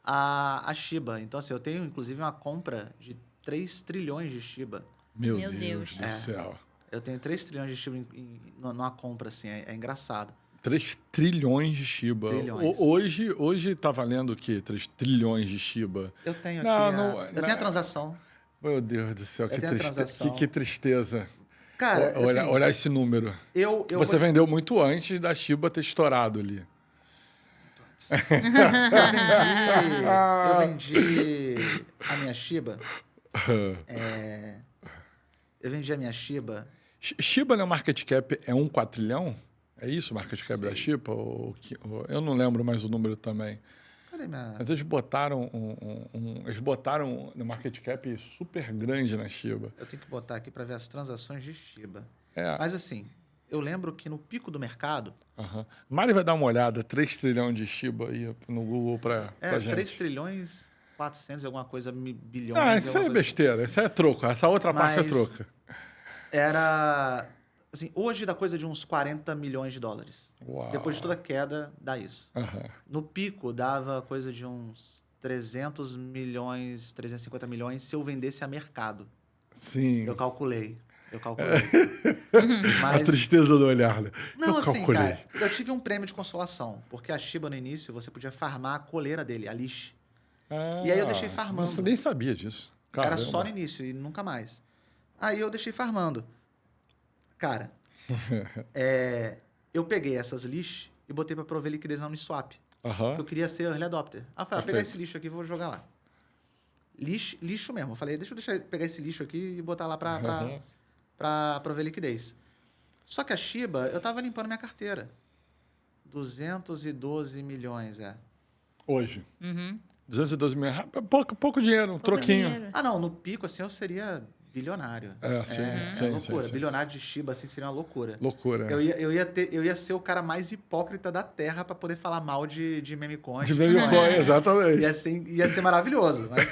[SPEAKER 2] a Shiba. Então, assim, eu tenho, inclusive, uma compra de 3 trilhões de Shiba.
[SPEAKER 1] Meu
[SPEAKER 3] Meu
[SPEAKER 1] Deus
[SPEAKER 3] Deus.
[SPEAKER 1] do céu.
[SPEAKER 2] Eu tenho 3 trilhões de Shiba numa compra, assim, é engraçado.
[SPEAKER 1] 3 trilhões de Shiba.
[SPEAKER 2] Trilhões.
[SPEAKER 1] Hoje tá valendo o quê? 3 trilhões de Shiba.
[SPEAKER 2] Eu tenho
[SPEAKER 1] Não,
[SPEAKER 2] aqui,
[SPEAKER 1] não,
[SPEAKER 2] eu tenho a transação.
[SPEAKER 1] Meu Deus do céu, que,
[SPEAKER 2] tenho a transação.
[SPEAKER 1] que tristeza.
[SPEAKER 2] Cara,
[SPEAKER 1] Olha,
[SPEAKER 2] assim,
[SPEAKER 1] olhar esse número.
[SPEAKER 2] eu
[SPEAKER 1] Você vendeu muito antes da Shiba ter estourado ali.
[SPEAKER 2] eu vendi a minha Shiba. Eu vendi a minha Shiba.
[SPEAKER 1] Shiba no market cap é 1 quatrilhão? É isso o market cap da Shiba? Eu não lembro mais o número também.
[SPEAKER 2] Cadê minha...
[SPEAKER 1] Mas eles botaram eles botaram no market cap super grande na Shiba.
[SPEAKER 2] Eu tenho que botar aqui para ver as transações de Shiba.
[SPEAKER 1] É.
[SPEAKER 2] Mas assim, eu lembro que no pico do mercado...
[SPEAKER 1] Aham. Mari vai dar uma olhada, 3 trilhões de Shiba aí no Google pra gente.
[SPEAKER 2] 3 trilhões, 400 e alguma coisa, bilhões...
[SPEAKER 1] Ah, isso aí é besteira, isso aí é troco. Essa outra parte é
[SPEAKER 2] Mas-
[SPEAKER 1] troca.
[SPEAKER 2] Era... Assim, hoje dá coisa de uns 40 milhões de dólares.
[SPEAKER 1] Uau.
[SPEAKER 2] Depois de toda a queda, dá isso.
[SPEAKER 1] Aham.
[SPEAKER 2] No pico, dava coisa de uns 300 milhões, 350 milhões se eu vendesse a mercado.
[SPEAKER 1] Sim.
[SPEAKER 2] Eu calculei.
[SPEAKER 1] A
[SPEAKER 2] Mas,
[SPEAKER 1] tristeza do olhar, né?
[SPEAKER 2] não,
[SPEAKER 1] Eu
[SPEAKER 2] assim,
[SPEAKER 1] calculei.
[SPEAKER 2] cara, eu tive um prêmio de consolação. Porque a Shiba, no início, você podia farmar a coleira dele, a leash. E aí eu deixei farmando.
[SPEAKER 1] Você nem sabia disso. Caramba.
[SPEAKER 2] Era só no início e nunca mais. Aí eu deixei farmando. Cara, eu peguei essas leash e botei pra prover liquidez na Uniswap.
[SPEAKER 1] Aham.
[SPEAKER 2] Eu queria ser early adopter. Aí eu falei,
[SPEAKER 1] Perfeito.
[SPEAKER 2] pegar esse lixo aqui e vou jogar lá. Lixo mesmo. Eu falei, deixa eu pegar esse lixo aqui e botar lá
[SPEAKER 1] Aham.
[SPEAKER 2] pra prover liquidez. Só que a Shiba, eu tava limpando minha carteira. 212 milhões,
[SPEAKER 1] Hoje.
[SPEAKER 3] Uhum.
[SPEAKER 1] 212 mil. Pouco dinheiro, um troquinho.
[SPEAKER 3] Dinheiro.
[SPEAKER 2] Ah, não, no pico, assim, eu seria bilionário.
[SPEAKER 1] Sim,
[SPEAKER 2] É
[SPEAKER 1] sim,
[SPEAKER 2] loucura.
[SPEAKER 1] sim.
[SPEAKER 2] Bilionário de Shiba, assim, seria uma loucura.
[SPEAKER 1] Loucura.
[SPEAKER 2] Eu ia ser o cara mais hipócrita da Terra pra poder falar mal de meme coin.
[SPEAKER 1] De meme coin, exatamente.
[SPEAKER 2] Ia ser maravilhoso. Mas,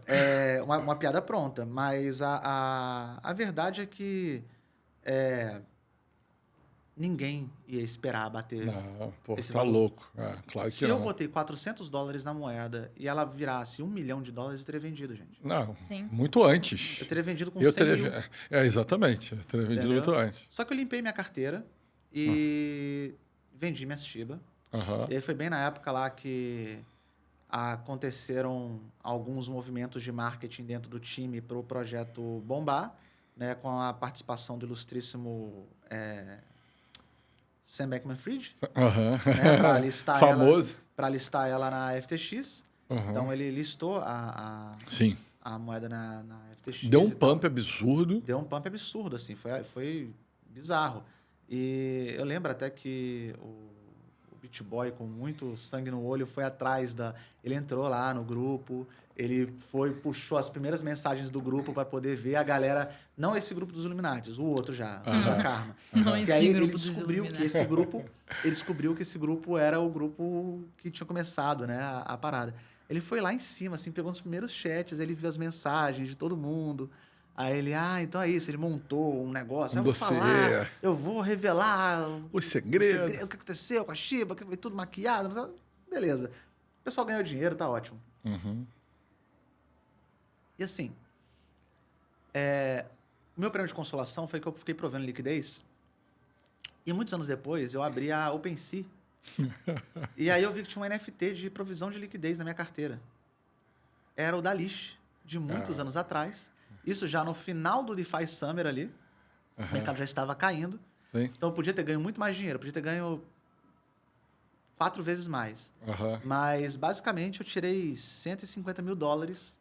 [SPEAKER 2] é uma piada pronta. Mas a verdade é que ninguém ia esperar bater.
[SPEAKER 1] Não, pô,
[SPEAKER 2] esse
[SPEAKER 1] tá
[SPEAKER 2] valor.
[SPEAKER 1] louco. Claro que
[SPEAKER 2] Se eu
[SPEAKER 1] não.
[SPEAKER 2] botei $400 na moeda e ela virasse $1 milhão, eu teria vendido, gente.
[SPEAKER 1] Não,
[SPEAKER 3] Sim.
[SPEAKER 1] muito antes.
[SPEAKER 2] Eu teria vendido com
[SPEAKER 1] Eu
[SPEAKER 2] 100 mil.
[SPEAKER 1] teria. Exatamente. Eu teria vendido
[SPEAKER 2] Entendeu?
[SPEAKER 1] muito antes.
[SPEAKER 2] Só que eu limpei minha carteira e vendi minha Shiba.
[SPEAKER 1] Aham.
[SPEAKER 2] E aí foi bem na época lá que aconteceram alguns movimentos de marketing dentro do time para o projeto bombar, né, com a participação do ilustríssimo Sam Bankman-Fried,
[SPEAKER 1] Aham.
[SPEAKER 2] né, para listar
[SPEAKER 1] Famoso.
[SPEAKER 2] para listar ela na FTX.
[SPEAKER 1] Aham.
[SPEAKER 2] Então ele listou a
[SPEAKER 1] Sim.
[SPEAKER 2] moeda na FTX.
[SPEAKER 1] Deu um
[SPEAKER 2] e tal.
[SPEAKER 1] pump absurdo.
[SPEAKER 2] Deu um pump absurdo, assim, foi bizarro. E eu lembro até que o Beach Boy, com muito sangue no olho, foi atrás ele entrou lá no grupo, ele puxou as primeiras mensagens do grupo para poder ver a galera, não esse grupo dos Illuminatis, o outro já, o da Karma.
[SPEAKER 3] Não,
[SPEAKER 2] Porque
[SPEAKER 3] esse
[SPEAKER 2] aí
[SPEAKER 3] grupo
[SPEAKER 2] ele
[SPEAKER 3] dos
[SPEAKER 2] descobriu que
[SPEAKER 3] Illuminatis.
[SPEAKER 2] ele descobriu que esse grupo era o grupo que tinha começado, né, a parada. Ele foi lá em cima, assim, pegou os primeiros chats, ele viu as mensagens de todo mundo. Aí ele, então é isso, ele montou um negócio.
[SPEAKER 1] Um
[SPEAKER 2] Eu vou
[SPEAKER 1] dossiê.
[SPEAKER 2] falar, eu vou revelar
[SPEAKER 1] O segredo.
[SPEAKER 2] o que aconteceu com a Shiba, que foi tudo maquiado. Beleza. O pessoal ganhou dinheiro, tá ótimo.
[SPEAKER 1] Uhum.
[SPEAKER 2] E assim, o meu prêmio de consolação foi que eu fiquei provendo liquidez. E muitos anos depois, eu abri a OpenSea. E aí eu vi que tinha um NFT de provisão de liquidez na minha carteira. Era o da Lish, de muitos anos atrás. Isso já no final do DeFi Summer ali. O mercado já estava caindo.
[SPEAKER 1] Sim.
[SPEAKER 2] Então eu podia ter ganho muito mais dinheiro. Podia ter ganho 4 vezes mais.
[SPEAKER 1] Aham.
[SPEAKER 2] Mas, basicamente, eu tirei $150 mil,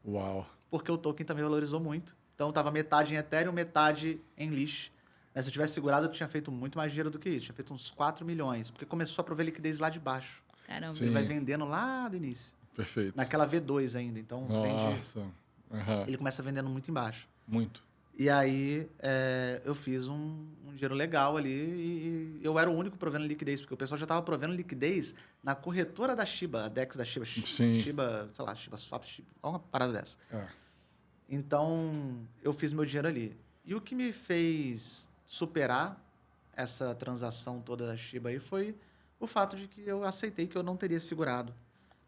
[SPEAKER 1] Uau.
[SPEAKER 2] porque o token também valorizou muito. Então, estava metade em Ethereum, metade em Lish. Mas se eu tivesse segurado, eu tinha feito muito mais dinheiro do que isso. Tinha feito uns 4 milhões, porque começou a prover liquidez lá de baixo.
[SPEAKER 3] Caramba.
[SPEAKER 1] Sim.
[SPEAKER 2] Ele vai vendendo lá do início.
[SPEAKER 1] Perfeito.
[SPEAKER 2] Naquela V2 ainda. Então,
[SPEAKER 1] Nossa. Aham.
[SPEAKER 2] ele começa vendendo muito embaixo.
[SPEAKER 1] Muito.
[SPEAKER 2] E aí, eu fiz um dinheiro legal ali e eu era o único provendo liquidez, porque o pessoal já estava provendo liquidez na corretora da Shiba, a DEX da Shiba.
[SPEAKER 1] Sim.
[SPEAKER 2] Shiba, sei lá, Shiba Swap, alguma parada dessa.
[SPEAKER 1] É.
[SPEAKER 2] Então, eu fiz meu dinheiro ali. E o que me fez superar essa transação toda da Shiba aí foi o fato de que eu aceitei que eu não teria segurado.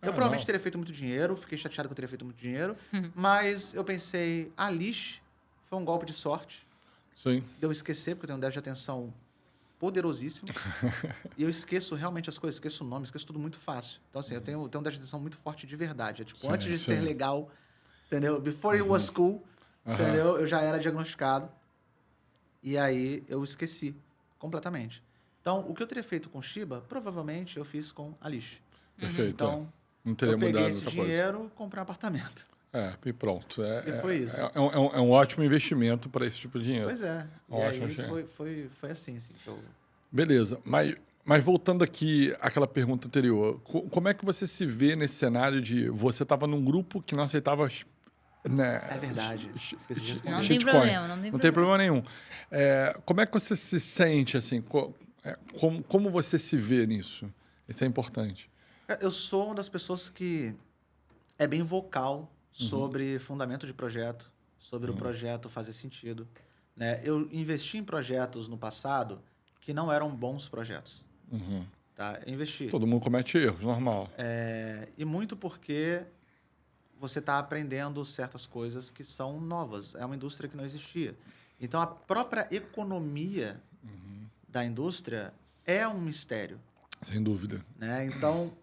[SPEAKER 2] Eu provavelmente
[SPEAKER 1] não.
[SPEAKER 2] teria feito muito dinheiro, fiquei chateado que eu teria feito muito dinheiro, mas eu pensei, a Lish foi um golpe de sorte,
[SPEAKER 1] Sim.
[SPEAKER 2] de eu esquecer, porque eu tenho um déficit de atenção poderosíssimo, e eu esqueço realmente as coisas, esqueço o nome, esqueço tudo muito fácil. Então, assim, eu tenho um déficit de atenção muito forte de verdade. É tipo,
[SPEAKER 1] Sim,
[SPEAKER 2] antes de
[SPEAKER 1] sim.
[SPEAKER 2] ser legal, entendeu? Before it was cool, entendeu? Eu já era diagnosticado. E aí eu esqueci completamente. Então, o que eu teria feito com Shiba, provavelmente eu fiz com a Lish.
[SPEAKER 1] Perfeito.
[SPEAKER 2] Então,
[SPEAKER 1] Não teria
[SPEAKER 2] eu peguei
[SPEAKER 1] mudado
[SPEAKER 2] esse
[SPEAKER 1] muita coisa.
[SPEAKER 2] dinheiro, comprei um apartamento.
[SPEAKER 1] E pronto.
[SPEAKER 2] E foi isso.
[SPEAKER 1] É um ótimo investimento para esse tipo de dinheiro.
[SPEAKER 2] Pois é. E
[SPEAKER 1] Ótimo,
[SPEAKER 2] aí
[SPEAKER 1] achei.
[SPEAKER 2] foi assim que eu...
[SPEAKER 1] Beleza, mas voltando aqui àquela pergunta anterior, como é que você se vê nesse cenário de você estava num grupo que não aceitava né?
[SPEAKER 2] É verdade. Esqueci de responder.
[SPEAKER 3] Não tem
[SPEAKER 1] Shitcoin.
[SPEAKER 3] problema, não tem
[SPEAKER 1] problema nenhum. Como é que você se sente, assim? Como você se vê nisso? Isso é importante.
[SPEAKER 2] Eu sou uma das pessoas que é bem vocal sobre fundamento de projeto, sobre o projeto fazer sentido, né? Eu investi em projetos no passado que não eram bons projetos. Tá? Eu investi.
[SPEAKER 1] Todo mundo comete erros, normal.
[SPEAKER 2] E muito porque você está aprendendo certas coisas que são novas. É uma indústria que não existia. Então, a própria economia da indústria é um mistério.
[SPEAKER 1] Sem dúvida.
[SPEAKER 2] Né? Então,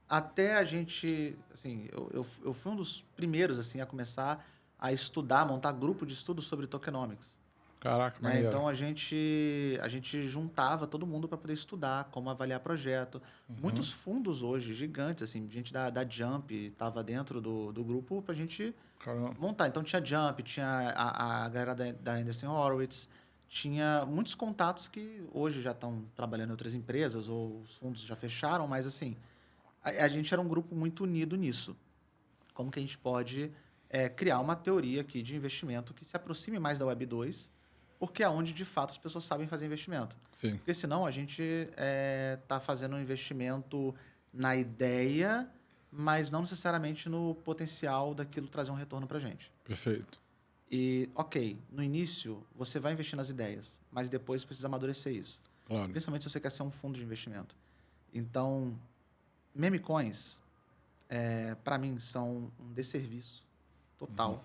[SPEAKER 2] até a gente... Assim, eu fui um dos primeiros assim, a começar a estudar, montar grupo de estudo sobre tokenomics.
[SPEAKER 1] Caraca,
[SPEAKER 2] Né?
[SPEAKER 1] maneiro.
[SPEAKER 2] Então, a gente juntava todo mundo para poder estudar como avaliar projeto. Muitos fundos hoje, gigantes, assim, gente da Jump estava dentro do grupo para a gente
[SPEAKER 1] Caramba.
[SPEAKER 2] montar. Então, tinha Jump, tinha a galera da Andreessen Horowitz, tinha muitos contatos que hoje já estão trabalhando em outras empresas ou os fundos já fecharam, mas, assim, a gente era um grupo muito unido nisso. Como que a gente pode criar uma teoria aqui de investimento que se aproxime mais da Web 2, porque é onde, de fato, as pessoas sabem fazer investimento.
[SPEAKER 1] Sim.
[SPEAKER 2] Porque, senão, a gente está fazendo um investimento na ideia, mas não necessariamente no potencial daquilo trazer um retorno para a gente.
[SPEAKER 1] Perfeito.
[SPEAKER 2] E, ok, no início, você vai investir nas ideias, mas depois precisa amadurecer isso.
[SPEAKER 1] Claro.
[SPEAKER 2] Principalmente se você quer ser um fundo de investimento. Então, meme coins, para mim, são um desserviço total.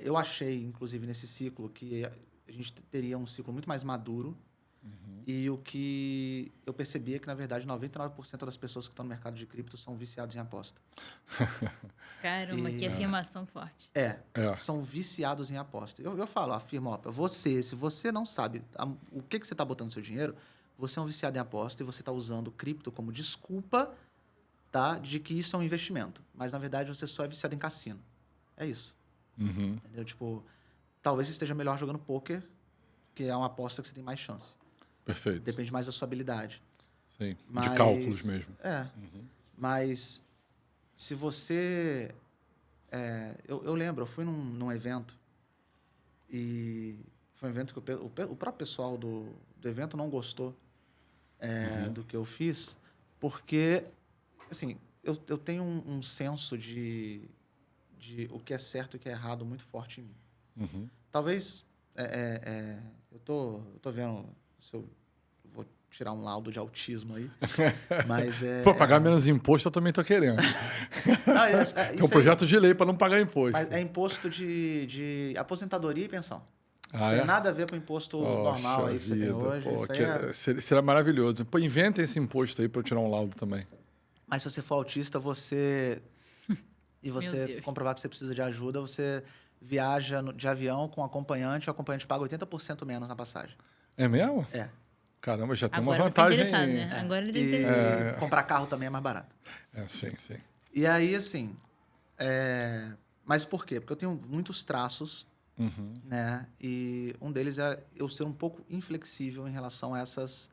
[SPEAKER 2] Eu achei, inclusive, nesse ciclo, que a gente teria um ciclo muito mais maduro. E o que eu percebi é que, na verdade, 99% das pessoas que estão no mercado de cripto são viciados em aposta.
[SPEAKER 3] Caramba, que afirmação forte.
[SPEAKER 2] São viciados em aposta. Eu falo, afirmo, se você não sabe o que você está botando no seu dinheiro, você é um viciado em aposta e você está usando cripto como desculpa, tá, de que isso é um investimento. Mas, na verdade, você só é viciado em cassino. É isso. Entendeu? Tipo, talvez você esteja melhor jogando pôquer, que é uma aposta que você tem mais chance.
[SPEAKER 1] Perfeito.
[SPEAKER 2] Depende mais da sua habilidade.
[SPEAKER 1] Sim.
[SPEAKER 2] Mas,
[SPEAKER 1] de cálculos mesmo.
[SPEAKER 2] Mas se você... eu lembro, eu fui num evento e foi um evento que o próprio pessoal do evento não gostou do que eu fiz, porque, assim, eu tenho um senso de o que é certo e o que é errado muito forte em mim. Talvez... eu tô vendo se eu vou tirar um laudo de autismo aí, mas
[SPEAKER 1] Pô, pagar menos imposto eu também tô querendo.
[SPEAKER 2] Não,
[SPEAKER 1] Tem um projeto de lei para não pagar imposto.
[SPEAKER 2] mas é imposto de aposentadoria e pensão.
[SPEAKER 1] Ah,
[SPEAKER 2] Tem
[SPEAKER 1] é?
[SPEAKER 2] nada a ver com o imposto normal aí que você tem hoje.
[SPEAKER 1] Pô,
[SPEAKER 2] Isso aí
[SPEAKER 1] será maravilhoso. Pô, inventem esse imposto aí para eu tirar um laudo também.
[SPEAKER 2] Mas se você for autista, e você comprovar que você precisa de ajuda, você viaja de avião com acompanhante, o acompanhante paga 80% menos na passagem.
[SPEAKER 1] É mesmo?
[SPEAKER 2] É.
[SPEAKER 1] Caramba, já tem
[SPEAKER 3] Agora
[SPEAKER 1] uma
[SPEAKER 3] você tá
[SPEAKER 1] vantagem.
[SPEAKER 3] interessado, né? Agora ele
[SPEAKER 2] E
[SPEAKER 3] tem
[SPEAKER 2] comprar carro também é mais barato.
[SPEAKER 1] Sim.
[SPEAKER 2] E aí, assim... Mas por quê? Porque eu tenho muitos traços, né? E um deles é eu ser um pouco inflexível em relação a essas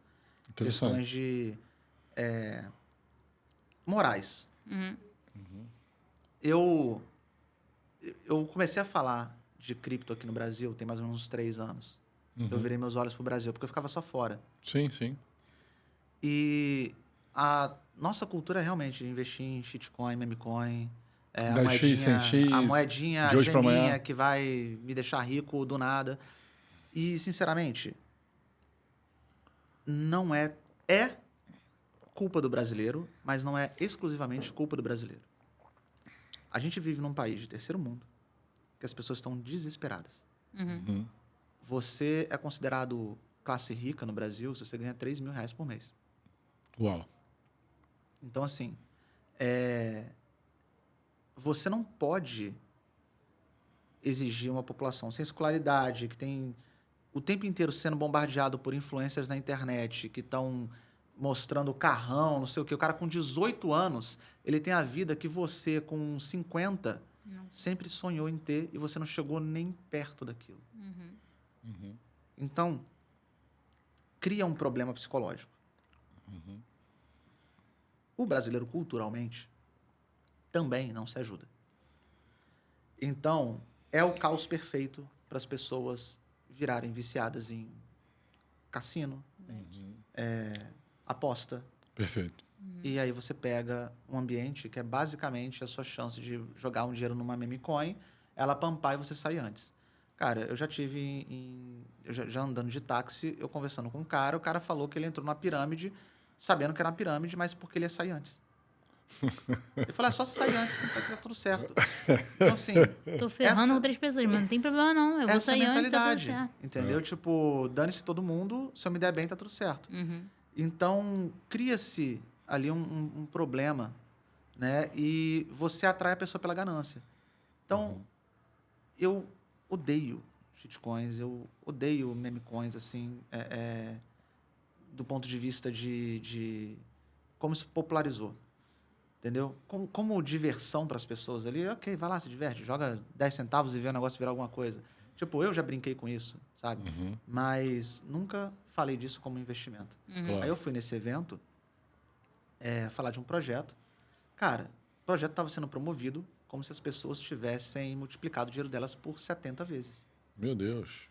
[SPEAKER 2] questões de morais. Eu comecei a falar de cripto aqui no Brasil tem mais ou menos uns 3 anos. Eu virei meus olhos para o Brasil, porque eu ficava só fora.
[SPEAKER 1] Sim.
[SPEAKER 2] E a nossa cultura é realmente investir em shitcoin, memecoin,
[SPEAKER 1] a
[SPEAKER 2] moedinha
[SPEAKER 1] de hoje pra
[SPEAKER 2] geminha
[SPEAKER 1] amanhã.
[SPEAKER 2] que vai me deixar rico do nada. E, sinceramente, não é culpa do brasileiro, mas não é exclusivamente culpa do brasileiro. A gente vive num país de terceiro mundo que as pessoas estão desesperadas. Você é considerado classe rica no Brasil se você ganha R$3.000 por mês.
[SPEAKER 1] Uau.
[SPEAKER 2] Então, assim, você não pode exigir uma população sem escolaridade, que tem o tempo inteiro sendo bombardeado por influências na internet, que estão mostrando carrão, não sei o quê. O cara com 18 anos, ele tem a vida que você, com 50, sempre sonhou em ter e você não chegou nem perto daquilo. Então, cria um problema psicológico. O brasileiro, culturalmente, também não se ajuda. Então, é o caos perfeito para as pessoas virarem viciadas em cassino, aposta.
[SPEAKER 1] Perfeito.
[SPEAKER 2] E aí você pega um ambiente que é basicamente a sua chance de jogar um dinheiro numa meme coin, ela pampar e você sair antes. Cara, eu já tive já andando de táxi, eu conversando com um cara, o cara falou que ele entrou numa pirâmide, sabendo que era uma pirâmide, mas porque ele ia sair antes. Ele falou, é só sair antes, que vai dar tudo certo. Então, assim...
[SPEAKER 3] Tô ferrando outras pessoas, mas não tem problema não. Eu vou
[SPEAKER 2] essa
[SPEAKER 3] sair antes, tá tudo
[SPEAKER 2] mentalidade,
[SPEAKER 3] certo.
[SPEAKER 2] entendeu? Tipo, dane-se todo mundo, se eu me der bem, tá tudo certo. Então, cria-se ali um problema, né? E você atrai a pessoa pela ganância. Então, eu odeio shitcoins, eu odeio memecoins, assim, do ponto de vista de como isso popularizou. Entendeu? Como diversão para as pessoas ali, ok, vai lá, se diverte, joga 10 centavos e vê o negócio virar alguma coisa. Tipo, eu já brinquei com isso, sabe? Mas nunca falei disso como investimento.
[SPEAKER 1] Claro.
[SPEAKER 2] Aí eu fui nesse evento falar de um projeto. Cara, o projeto estava sendo promovido como se as pessoas tivessem multiplicado o dinheiro delas por 70 vezes.
[SPEAKER 1] Meu Deus.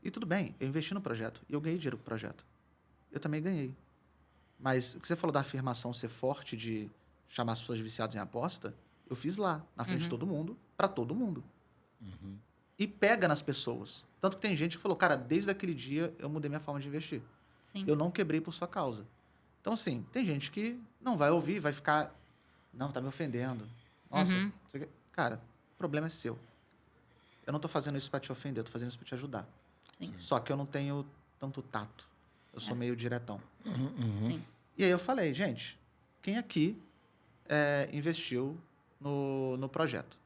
[SPEAKER 2] E tudo bem, eu investi no projeto e eu ganhei dinheiro com o projeto. Eu também ganhei. Mas o que você falou da afirmação ser forte de chamar as pessoas de viciadas em aposta, eu fiz lá, na frente de todo mundo, para todo mundo. E pega nas pessoas. Tanto que tem gente que falou, cara, desde aquele dia eu mudei minha forma de investir.
[SPEAKER 3] Sim.
[SPEAKER 2] Eu não quebrei por sua causa. Então, assim, tem gente que não vai ouvir, vai ficar, não, tá me ofendendo. Nossa, cara, o problema é seu. Eu não tô fazendo isso para te ofender, eu tô fazendo isso para te ajudar.
[SPEAKER 3] Sim.
[SPEAKER 2] Só que eu não tenho tanto tato. Eu sou meio diretão.
[SPEAKER 3] Sim.
[SPEAKER 2] E aí eu falei, gente, quem aqui investiu no projeto?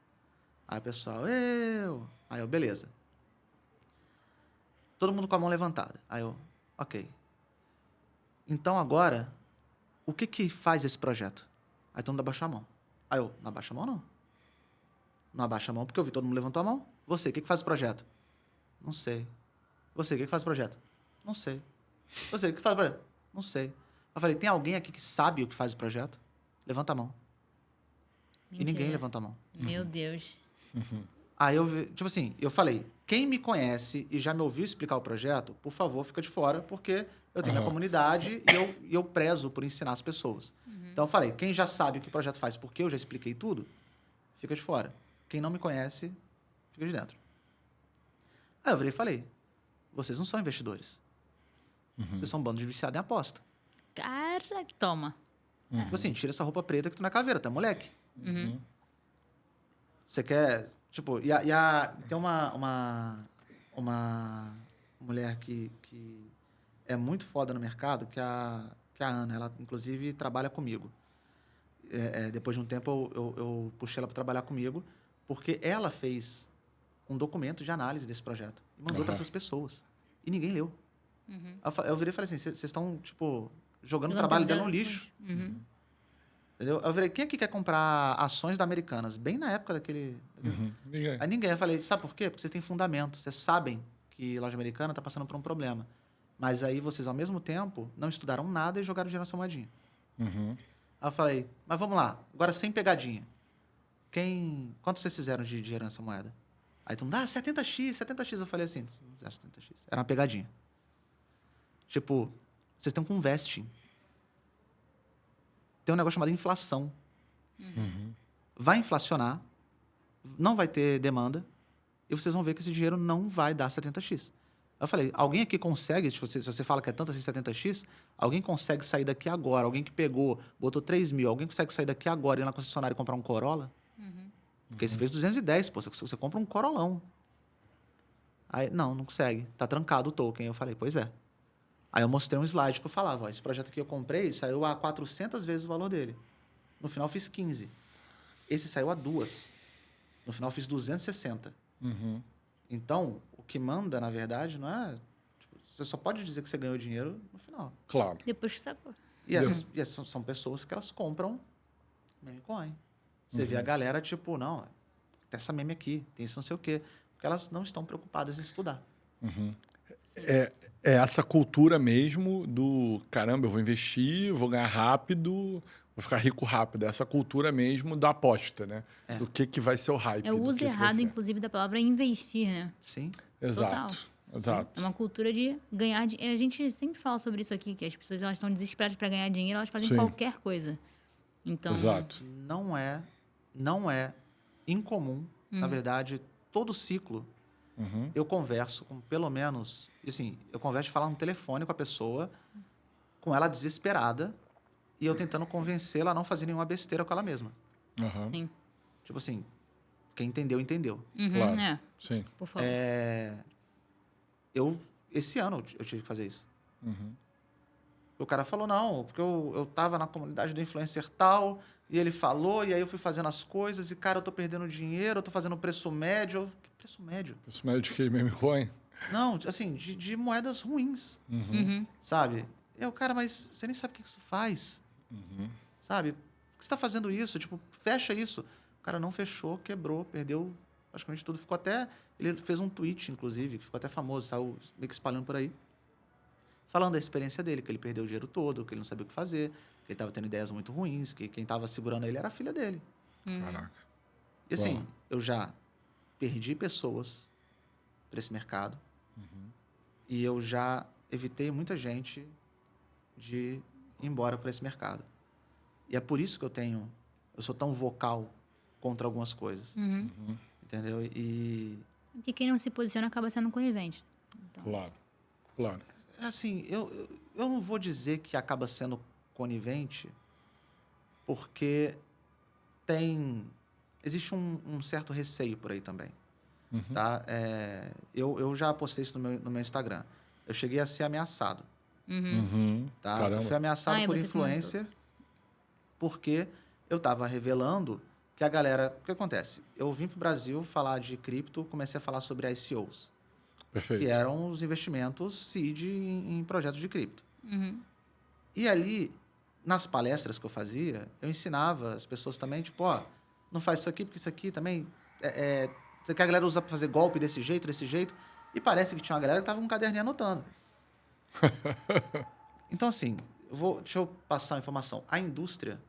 [SPEAKER 2] Aí o pessoal, eu. Aí eu, beleza. Todo mundo com a mão levantada. Aí eu, ok. Então agora, o que faz esse projeto? Aí todo mundo abaixou a mão. Aí eu, não abaixa a mão não. Não abaixa a mão porque eu vi todo mundo levantou a mão. Você, o que faz o projeto? Não sei. Você, o que faz o projeto? Não sei. Você, o que faz o projeto? Não sei. Eu falei, tem alguém aqui que sabe o que faz o projeto? Levanta a mão. E ninguém
[SPEAKER 3] Mentira.
[SPEAKER 2] levantou a mão.
[SPEAKER 3] Meu Deus.
[SPEAKER 2] Aí eu, tipo assim, eu falei, quem me conhece e já me ouviu explicar o projeto, por favor, fica de fora, porque eu tenho minha comunidade e eu prezo por ensinar as pessoas. Então eu falei, quem já sabe o que o projeto faz, porque eu já expliquei tudo, fica de fora. Quem não me conhece, fica de dentro. Aí eu virei e falei, vocês não são investidores. Vocês são um bando de viciado em aposta.
[SPEAKER 3] Cara, toma.
[SPEAKER 2] Tipo assim, tira essa roupa preta que tu não é caveira, tu é moleque. Você quer... Tipo, tem uma mulher que é muito foda no mercado, que é a Ana. Ela, inclusive, trabalha comigo. Depois de um tempo, eu puxei ela para trabalhar comigo, porque ela fez um documento de análise desse projeto e mandou para essas pessoas. E ninguém leu. Eu virei e falei assim, vocês estão, tipo, jogando o trabalho dela no lixo. Entendeu? Eu virei, quem aqui quer comprar ações da Americanas? Bem na época daquele...
[SPEAKER 1] Ninguém.
[SPEAKER 2] Aí ninguém. Eu falei, sabe por quê? Porque vocês têm fundamento. Vocês sabem que loja americana está passando por um problema. Mas aí vocês, ao mesmo tempo, não estudaram nada e jogaram dinheiro nessa moedinha. Aí eu falei, mas vamos lá. Agora, sem pegadinha. Quanto vocês fizeram de dinheiro nessa moeda? Aí todo mundo, 70x. Eu falei assim, não fizeram 70x. Era uma pegadinha. Tipo, vocês estão com vesting. Tem um negócio chamado inflação. Vai inflacionar, não vai ter demanda, e vocês vão ver que esse dinheiro não vai dar 70x. Eu falei, alguém aqui consegue, tipo, se você fala que é tanto assim 70x, alguém consegue sair daqui agora, alguém que pegou, botou 3 mil, alguém consegue sair daqui agora e ir na concessionária e comprar um Corolla? Porque você fez 210, pô, você compra um Corolão. Aí, não consegue, tá trancado o token. Eu falei, pois é. Aí eu mostrei um slide que eu falava, ó, esse projeto aqui eu comprei, saiu a 400 vezes o valor dele. No final fiz 15. Esse saiu a 2. No final fiz 260. Então, o que manda, na verdade, não é... Tipo, você só pode dizer que você ganhou dinheiro no final.
[SPEAKER 1] Claro.
[SPEAKER 3] Depois que sacou.
[SPEAKER 2] E essas são pessoas que elas compram meme coin. Você vê a galera, tipo, não, tem essa meme aqui, tem isso não sei o quê. Porque elas não estão preocupadas em estudar.
[SPEAKER 1] É essa cultura mesmo do caramba, eu vou investir, vou ganhar rápido, vou ficar rico rápido. É essa cultura mesmo da aposta, né? Do que vai ser o hype.
[SPEAKER 3] É o
[SPEAKER 1] do
[SPEAKER 3] uso
[SPEAKER 1] que vai
[SPEAKER 3] errado,
[SPEAKER 1] ser.
[SPEAKER 3] inclusive, da palavra investir, né?
[SPEAKER 2] Sim.
[SPEAKER 1] Exato. Exato.
[SPEAKER 3] É uma cultura de ganhar dinheiro. A gente sempre fala sobre isso aqui, que as pessoas elas estão desesperadas para ganhar dinheiro, elas fazem
[SPEAKER 1] Sim.
[SPEAKER 3] qualquer coisa. Então,
[SPEAKER 1] Exato.
[SPEAKER 2] Não é incomum, na verdade, todo ciclo eu converso com pelo menos, assim, eu converso de falar no telefone com a pessoa, com ela desesperada, e eu tentando convencê-la a não fazer nenhuma besteira com ela mesma.
[SPEAKER 1] Aham.
[SPEAKER 3] sim.
[SPEAKER 2] Tipo assim, quem entendeu, entendeu.
[SPEAKER 3] Uhum,
[SPEAKER 1] Claro.
[SPEAKER 3] é,
[SPEAKER 1] Sim.
[SPEAKER 3] por favor.
[SPEAKER 2] Esse ano eu tive que fazer isso. O cara falou, não, porque eu tava na comunidade do influencer tal, e ele falou, e aí eu fui fazendo as coisas, e cara, eu tô perdendo dinheiro, eu tô fazendo preço médio. Que preço médio?
[SPEAKER 1] Esse médio de meme coin.
[SPEAKER 2] Não, assim, de moedas ruins, sabe? Eu, cara, mas você nem sabe o que isso faz, sabe? Por que você tá fazendo isso? Tipo, fecha isso. O cara não fechou, quebrou, perdeu praticamente tudo. Ficou até... Ele fez um tweet, inclusive, que ficou até famoso, saiu meio que espalhando por aí, falando da experiência dele, que ele perdeu o dinheiro todo, que ele não sabia o que fazer, que ele estava tendo ideias muito ruins, que quem estava segurando ele era a filha dele.
[SPEAKER 1] Caraca.
[SPEAKER 2] E assim,
[SPEAKER 1] Uau.
[SPEAKER 2] eu já perdi pessoas para esse mercado e eu já evitei muita gente de ir embora para esse mercado. E é por isso que eu sou tão vocal contra algumas coisas, entendeu? E
[SPEAKER 3] Porque quem não se posiciona acaba sendo conivente. Então,
[SPEAKER 1] Claro. Claro.
[SPEAKER 2] assim, eu não vou dizer que acaba sendo conivente, porque existe um certo receio por aí também, tá? Eu já postei isso no meu Instagram. Eu cheguei a ser ameaçado, tá? Eu
[SPEAKER 1] Caramba.
[SPEAKER 2] fui ameaçado
[SPEAKER 3] Ah,
[SPEAKER 2] por
[SPEAKER 3] você
[SPEAKER 2] influencer porque eu estava revelando que a galera... O que acontece? Eu vim para o Brasil falar de cripto, comecei a falar sobre ICOs,
[SPEAKER 1] Perfeito.
[SPEAKER 2] que eram os investimentos seed em projetos de cripto. E ali, nas palestras que eu fazia, eu ensinava as pessoas também, tipo, ó, não faz isso aqui, porque isso aqui também... Você quer a galera usa para fazer golpe desse jeito, e parece que tinha uma galera que tava com um caderninho anotando. Então, assim, deixa eu passar a informação. A indústria,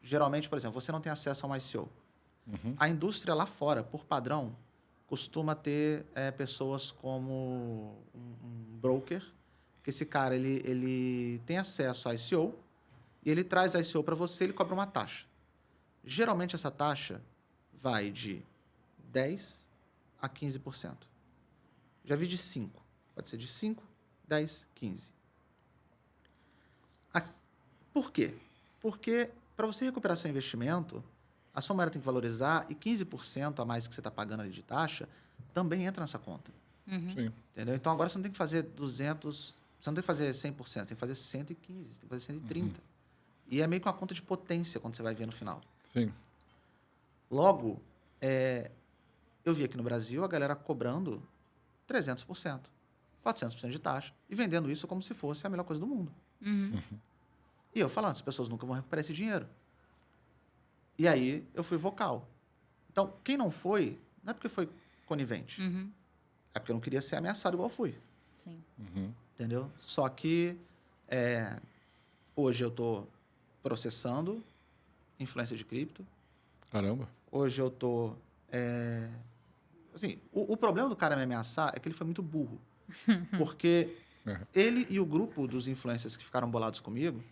[SPEAKER 2] geralmente, por exemplo, você não tem acesso a um ICO. A indústria lá fora, por padrão, costuma ter pessoas como um broker, que esse cara ele tem acesso a ICO e ele traz a ICO para você, ele cobra uma taxa. Geralmente essa taxa vai de 10% a 15%. Já vi de 5%. Pode ser de 5%, 10%, 15%. Por quê? Porque para você recuperar seu investimento, a sua moeda tem que valorizar e 15% a mais que você está pagando ali de taxa também entra nessa conta.
[SPEAKER 1] Sim.
[SPEAKER 2] Entendeu? Então, agora você não tem que fazer 200, você não tem que fazer 100%, tem que fazer 115, tem que fazer 130. E é meio que uma conta de potência quando você vai ver no final.
[SPEAKER 1] Sim.
[SPEAKER 2] Logo, eu vi aqui no Brasil a galera cobrando 300%, 400% de taxa e vendendo isso como se fosse a melhor coisa do mundo. E eu falando, as pessoas nunca vão recuperar esse dinheiro. E aí eu fui vocal. Então, quem não foi, não é porque foi conivente. É porque eu não queria ser ameaçado igual eu fui.
[SPEAKER 3] sim.
[SPEAKER 2] Entendeu? Só que hoje eu estou processando influência de cripto.
[SPEAKER 1] Caramba.
[SPEAKER 2] Hoje eu estou... assim, o problema do cara me ameaçar é que ele foi muito burro. Porque ele e o grupo dos influencers que ficaram bolados comigo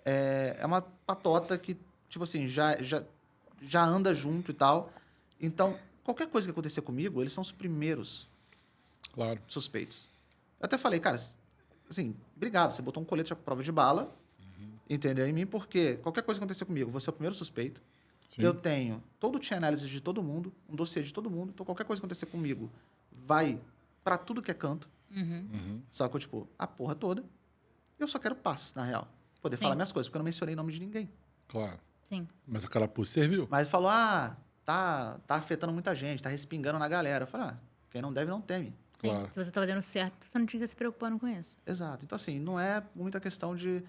[SPEAKER 2] é uma patota que, tipo assim, já anda junto e tal. Então, qualquer coisa que acontecer comigo, eles são os primeiros
[SPEAKER 1] Claro.
[SPEAKER 2] suspeitos. Eu até falei, cara, assim, obrigado, você botou um colete à prova de bala, entendeu? Em mim, porque qualquer coisa que acontecer comigo, você é o primeiro suspeito.
[SPEAKER 1] Sim.
[SPEAKER 2] Eu tenho todo o chain analysis de todo mundo, um dossiê de todo mundo, então qualquer coisa que acontecer comigo vai para tudo que é canto. Sacou? Tipo, a porra toda. Eu só quero paz, na real. Poder
[SPEAKER 3] Sim.
[SPEAKER 2] falar minhas coisas, porque eu não mencionei nome de ninguém.
[SPEAKER 1] Claro.
[SPEAKER 3] Sim.
[SPEAKER 1] Mas a carapuça serviu.
[SPEAKER 2] Mas falou, tá afetando muita gente, tá respingando na galera. Eu falei, quem não deve, não teme.
[SPEAKER 3] Sim.
[SPEAKER 1] Claro.
[SPEAKER 3] Se você está fazendo certo, você não tinha que estar se preocupando com isso.
[SPEAKER 2] Exato. Então, assim, não é muita questão de...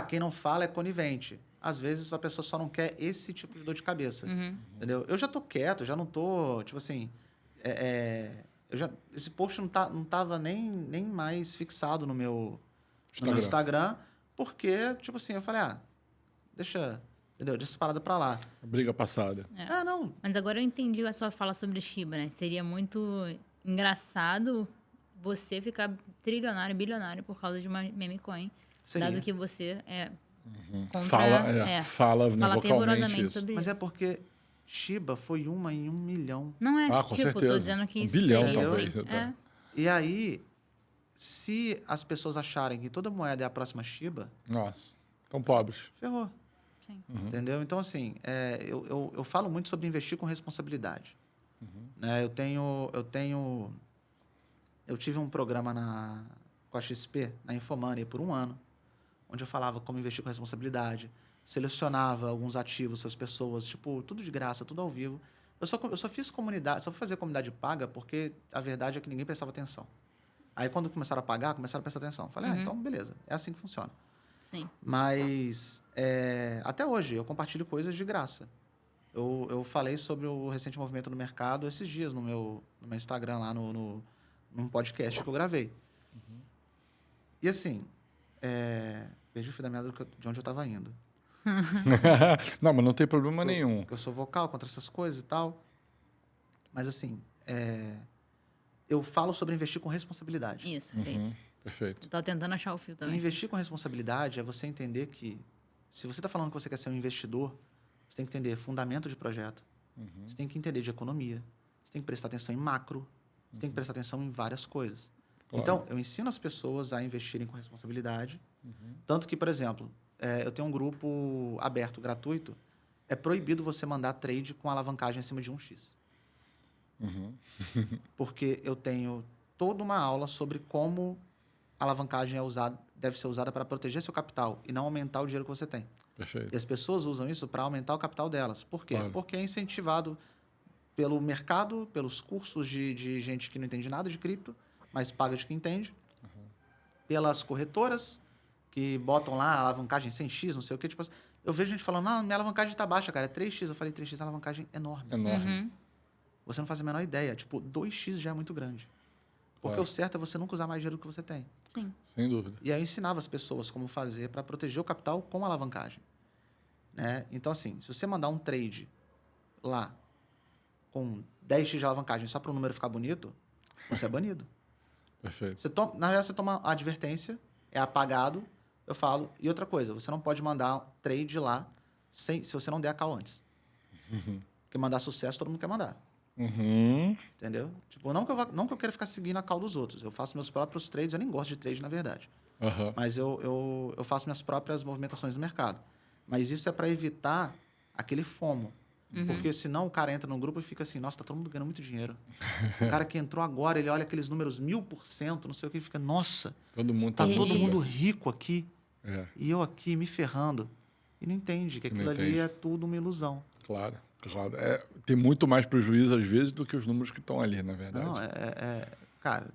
[SPEAKER 2] quem não fala é conivente. Às vezes, a pessoa só não quer esse tipo de dor de cabeça. Entendeu? Eu já tô quieto, já não tô... Tipo assim... esse post não tava nem mais fixado no meu Instagram, porque, tipo assim, eu falei, entendeu? Deixa essa parada pra lá.
[SPEAKER 1] Briga passada.
[SPEAKER 2] Não.
[SPEAKER 3] Mas agora eu entendi a sua fala sobre Shiba, né? Seria muito engraçado você ficar trilionário, bilionário por causa de uma meme coin.
[SPEAKER 2] Seria.
[SPEAKER 3] Dado que você é contra...
[SPEAKER 1] Fala vocalmente
[SPEAKER 3] fervorosamente
[SPEAKER 1] isso.
[SPEAKER 3] sobre
[SPEAKER 2] Mas
[SPEAKER 3] isso.
[SPEAKER 2] é porque Shiba foi uma em 1 milhão.
[SPEAKER 3] Não é
[SPEAKER 1] Com
[SPEAKER 3] tipo, tô
[SPEAKER 1] certeza.
[SPEAKER 3] dizendo que
[SPEAKER 1] 1
[SPEAKER 3] isso
[SPEAKER 1] bilhão,
[SPEAKER 3] seria,
[SPEAKER 1] talvez,
[SPEAKER 3] sim.
[SPEAKER 1] até.
[SPEAKER 2] E aí, se as pessoas acharem que toda moeda é a próxima Shiba,
[SPEAKER 1] Nossa, tão pobres.
[SPEAKER 2] ferrou.
[SPEAKER 3] Sim.
[SPEAKER 2] Entendeu? Então, assim, eu falo muito sobre investir com responsabilidade. Né? Eu tive um programa com a XP, na Infomoney, por 1 ano, onde eu falava como investir com responsabilidade, selecionava alguns ativos, essas pessoas, tipo, tudo de graça, tudo ao vivo. Eu só fiz comunidade, só fui fazer comunidade paga porque a verdade é que ninguém prestava atenção. Aí, quando começaram a pagar, começaram a prestar atenção. Falei, então, beleza, é assim que funciona.
[SPEAKER 3] Sim.
[SPEAKER 2] Mas, até hoje, eu compartilho coisas de graça. Eu falei sobre o recente movimento do mercado esses dias no meu Instagram, lá num podcast que eu gravei. E assim, perdi o fio da meada de onde eu estava indo.
[SPEAKER 1] Não, mas não tem problema nenhum.
[SPEAKER 2] Eu sou vocal contra essas coisas e tal. Mas assim, eu falo sobre investir com responsabilidade.
[SPEAKER 3] Isso, é isso.
[SPEAKER 1] Perfeito.
[SPEAKER 3] Eu tava tentando achar o fio
[SPEAKER 2] E
[SPEAKER 3] também.
[SPEAKER 2] investir com responsabilidade é você entender que, se você está falando que você quer ser um investidor, você tem que entender fundamento de projeto, você tem que entender de economia, você tem que prestar atenção em macro, você tem que prestar atenção em várias coisas.
[SPEAKER 1] Claro.
[SPEAKER 2] Então, eu ensino as pessoas a investirem com responsabilidade. Tanto que, por exemplo, eu tenho um grupo aberto, gratuito, é proibido você mandar trade com alavancagem acima de 1x. Porque eu tenho toda uma aula sobre como a alavancagem deve ser usada para proteger seu capital e não aumentar o dinheiro que você tem.
[SPEAKER 1] Perfeito.
[SPEAKER 2] E as pessoas usam isso para aumentar o capital delas. Por quê?
[SPEAKER 1] Claro.
[SPEAKER 2] Porque é incentivado pelo mercado, pelos cursos de gente que não entende nada de cripto, mas paga de quem entende, pelas corretoras que botam lá a alavancagem 100x, não sei o quê. Tipo, eu vejo gente falando, não, minha alavancagem está baixa, cara, é 3x. Eu falei, 3x é uma alavancagem enorme.
[SPEAKER 1] Enorme.
[SPEAKER 2] Você não faz a menor ideia. Tipo, 2x já é muito grande. Porque
[SPEAKER 1] Claro.
[SPEAKER 2] o certo é você nunca usar mais dinheiro do que você tem.
[SPEAKER 3] Sim.
[SPEAKER 1] Sem dúvida.
[SPEAKER 2] E aí eu ensinava as pessoas como fazer para proteger o capital com alavancagem. Né? Então, assim, se você mandar um trade lá com 10x de alavancagem só para o número ficar bonito, você é banido.
[SPEAKER 1] Perfeito.
[SPEAKER 2] Na verdade, você toma a advertência, é apagado, eu falo. E outra coisa, você não pode mandar trade lá se você não der a call antes. Porque mandar sucesso, todo mundo quer mandar. Entendeu? Tipo, não que eu queira ficar seguindo a call dos outros. Eu faço meus próprios trades, eu nem gosto de trade, na verdade. Mas eu faço minhas próprias movimentações no mercado. Mas isso é para evitar aquele FOMO. Porque senão o cara entra no grupo e fica assim, nossa, tá todo mundo ganhando muito dinheiro. O cara que entrou agora, ele olha aqueles números 1000%, não sei o que, ele fica, nossa,
[SPEAKER 1] Todo mundo
[SPEAKER 2] tá todo
[SPEAKER 1] muito
[SPEAKER 2] mundo
[SPEAKER 1] bem.
[SPEAKER 2] rico aqui.
[SPEAKER 1] É,
[SPEAKER 2] E eu aqui me ferrando. E não entende que aquilo
[SPEAKER 1] Não
[SPEAKER 2] ali
[SPEAKER 1] entende.
[SPEAKER 2] é tudo uma ilusão.
[SPEAKER 1] claro. Claro. Tem muito mais prejuízo, às vezes, do que os números que estão ali, na verdade.
[SPEAKER 2] Não, cara,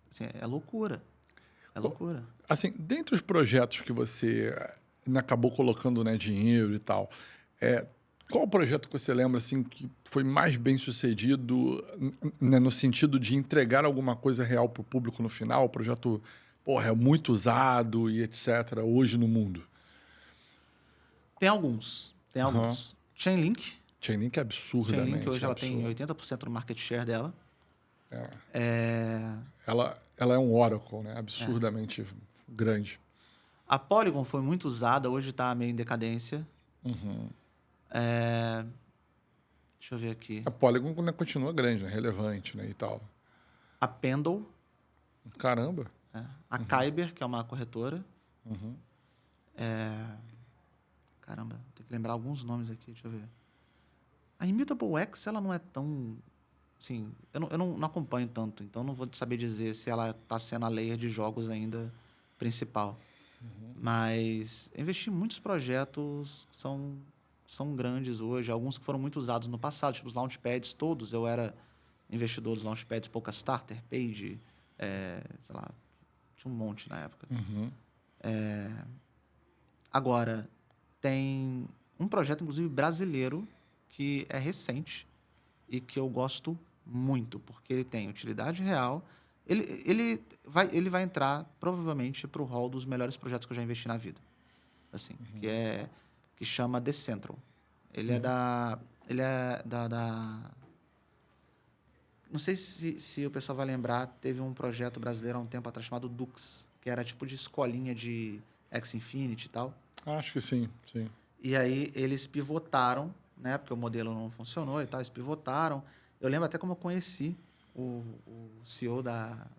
[SPEAKER 2] assim, é loucura. É loucura.
[SPEAKER 1] Assim, dentre os projetos que você acabou colocando, né, dinheiro e tal, qual o projeto que você lembra assim, que foi mais bem sucedido, né, no sentido de entregar alguma coisa real para o público no final? O projeto, porra, é muito usado e etc. hoje no mundo?
[SPEAKER 2] Tem alguns. Chainlink.
[SPEAKER 1] Chainlink é absurdamente.
[SPEAKER 2] Chainlink hoje ela
[SPEAKER 1] absurdo.
[SPEAKER 2] tem 80% do market share dela.
[SPEAKER 1] Ela é um Oracle, né? Absurdamente grande.
[SPEAKER 2] A Polygon foi muito usada, hoje está meio em decadência. Deixa eu ver aqui.
[SPEAKER 1] A Polygon, né, continua grande, né? Relevante, né? E tal.
[SPEAKER 2] A Pendle,
[SPEAKER 1] Caramba.
[SPEAKER 2] a Kyber, que é uma corretora. Caramba, tem que lembrar alguns nomes aqui, deixa eu ver. A Immutable X, ela não é tão... Assim, eu não acompanho tanto, então não vou saber dizer se ela está sendo a layer de jogos ainda principal. Mas eu investi em muitos projetos que são grandes hoje, alguns que foram muito usados no passado, tipo os Launchpads, todos. Eu era investidor dos Launchpads, Polkastarter, Page, sei lá, tinha um monte na época. Agora, tem um projeto, inclusive, brasileiro, que é recente e que eu gosto muito, porque ele tem utilidade real. Ele vai entrar, provavelmente, para o hall dos melhores projetos que eu já investi na vida. Assim, que que chama The Central. Ele é da... Não sei se o pessoal vai lembrar, teve um projeto brasileiro há um tempo atrás chamado Dux, que era tipo de escolinha de X-Infinity e tal.
[SPEAKER 1] Acho que sim, sim.
[SPEAKER 2] E aí eles pivotaram, né? Porque o modelo não funcionou e tal, eles pivotaram. Eu lembro até como eu conheci o CEO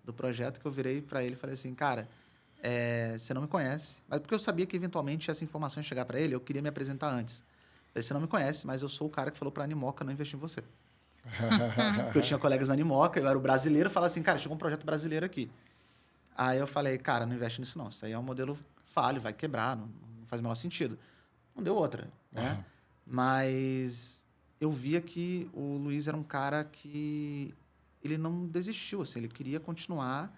[SPEAKER 2] do projeto, que eu virei para ele e falei assim, cara, você não me conhece. Mas porque eu sabia que eventualmente essa informação ia chegar para ele, eu queria me apresentar antes. Falei, você não me conhece, mas eu sou o cara que falou para a Animoca não investir em você. Porque eu tinha colegas na Animoca, eu era o brasileiro, falava assim, cara, chegou um projeto brasileiro aqui. Aí eu falei, cara, não investe nisso não, isso aí é um modelo falho, vai quebrar, não faz o menor sentido. Não deu outra, né? Mas eu via que o Luiz era um cara que ele não desistiu, assim, ele queria continuar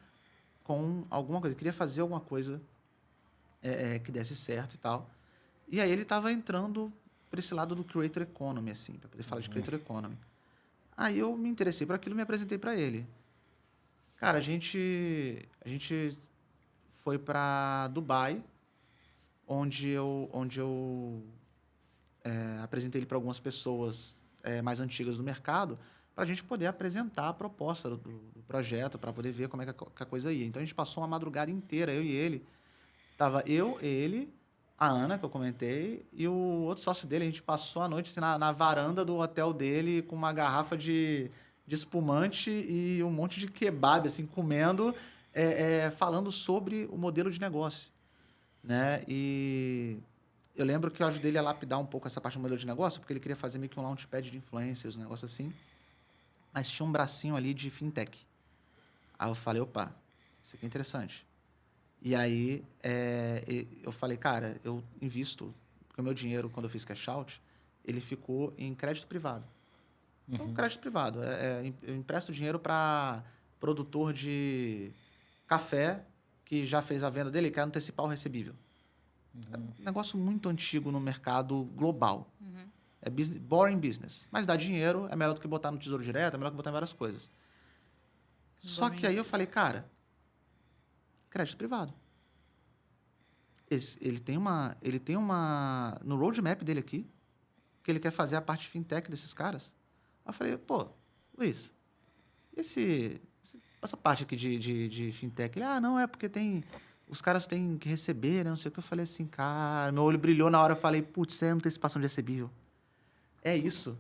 [SPEAKER 2] com alguma coisa, ele queria fazer alguma coisa que desse certo e tal. E aí ele estava entrando por esse lado do Creator Economy, assim, para poder falar de Creator Economy. Aí eu me interessei por aquilo e me apresentei para ele. Cara, a gente foi para Dubai, onde eu apresentei ele para algumas pessoas mais antigas do mercado, para a gente poder apresentar a proposta do projeto, para poder ver como é que a coisa ia. Então a gente passou uma madrugada inteira, eu e ele. Tava eu, ele, a Ana, que eu comentei, e o outro sócio dele. A gente passou a noite assim, na varanda do hotel dele com uma garrafa de espumante e um monte de kebab, assim, comendo, falando sobre o modelo de negócio, né? E eu lembro que eu ajudei ele a lapidar um pouco essa parte do modelo de negócio, porque ele queria fazer meio que um launchpad de influencers, um negócio assim. Mas tinha um bracinho ali de fintech. Aí eu falei, opa, isso aqui é interessante. E aí eu falei, cara, eu invisto, porque o meu dinheiro, quando eu fiz cash out, ele ficou em crédito privado. Então, crédito privado. Eu empresto dinheiro para produtor de café que já fez a venda dele e quer antecipar o recebível. É um negócio muito antigo no mercado global. É boring business. Mas dá dinheiro, é melhor do que botar no Tesouro Direto, é melhor do que botar em várias coisas. Só que aí eu falei, cara, crédito privado. Ele tem uma... No roadmap dele aqui, que ele quer fazer a parte fintech desses caras. Aí eu falei, pô, Luiz, essa parte aqui de fintech? Ele, não, é porque os caras têm que receber, né? Não sei o que. Eu falei assim, cara, meu olho brilhou na hora. Eu falei, putz, é antecipação de recebível. É isso.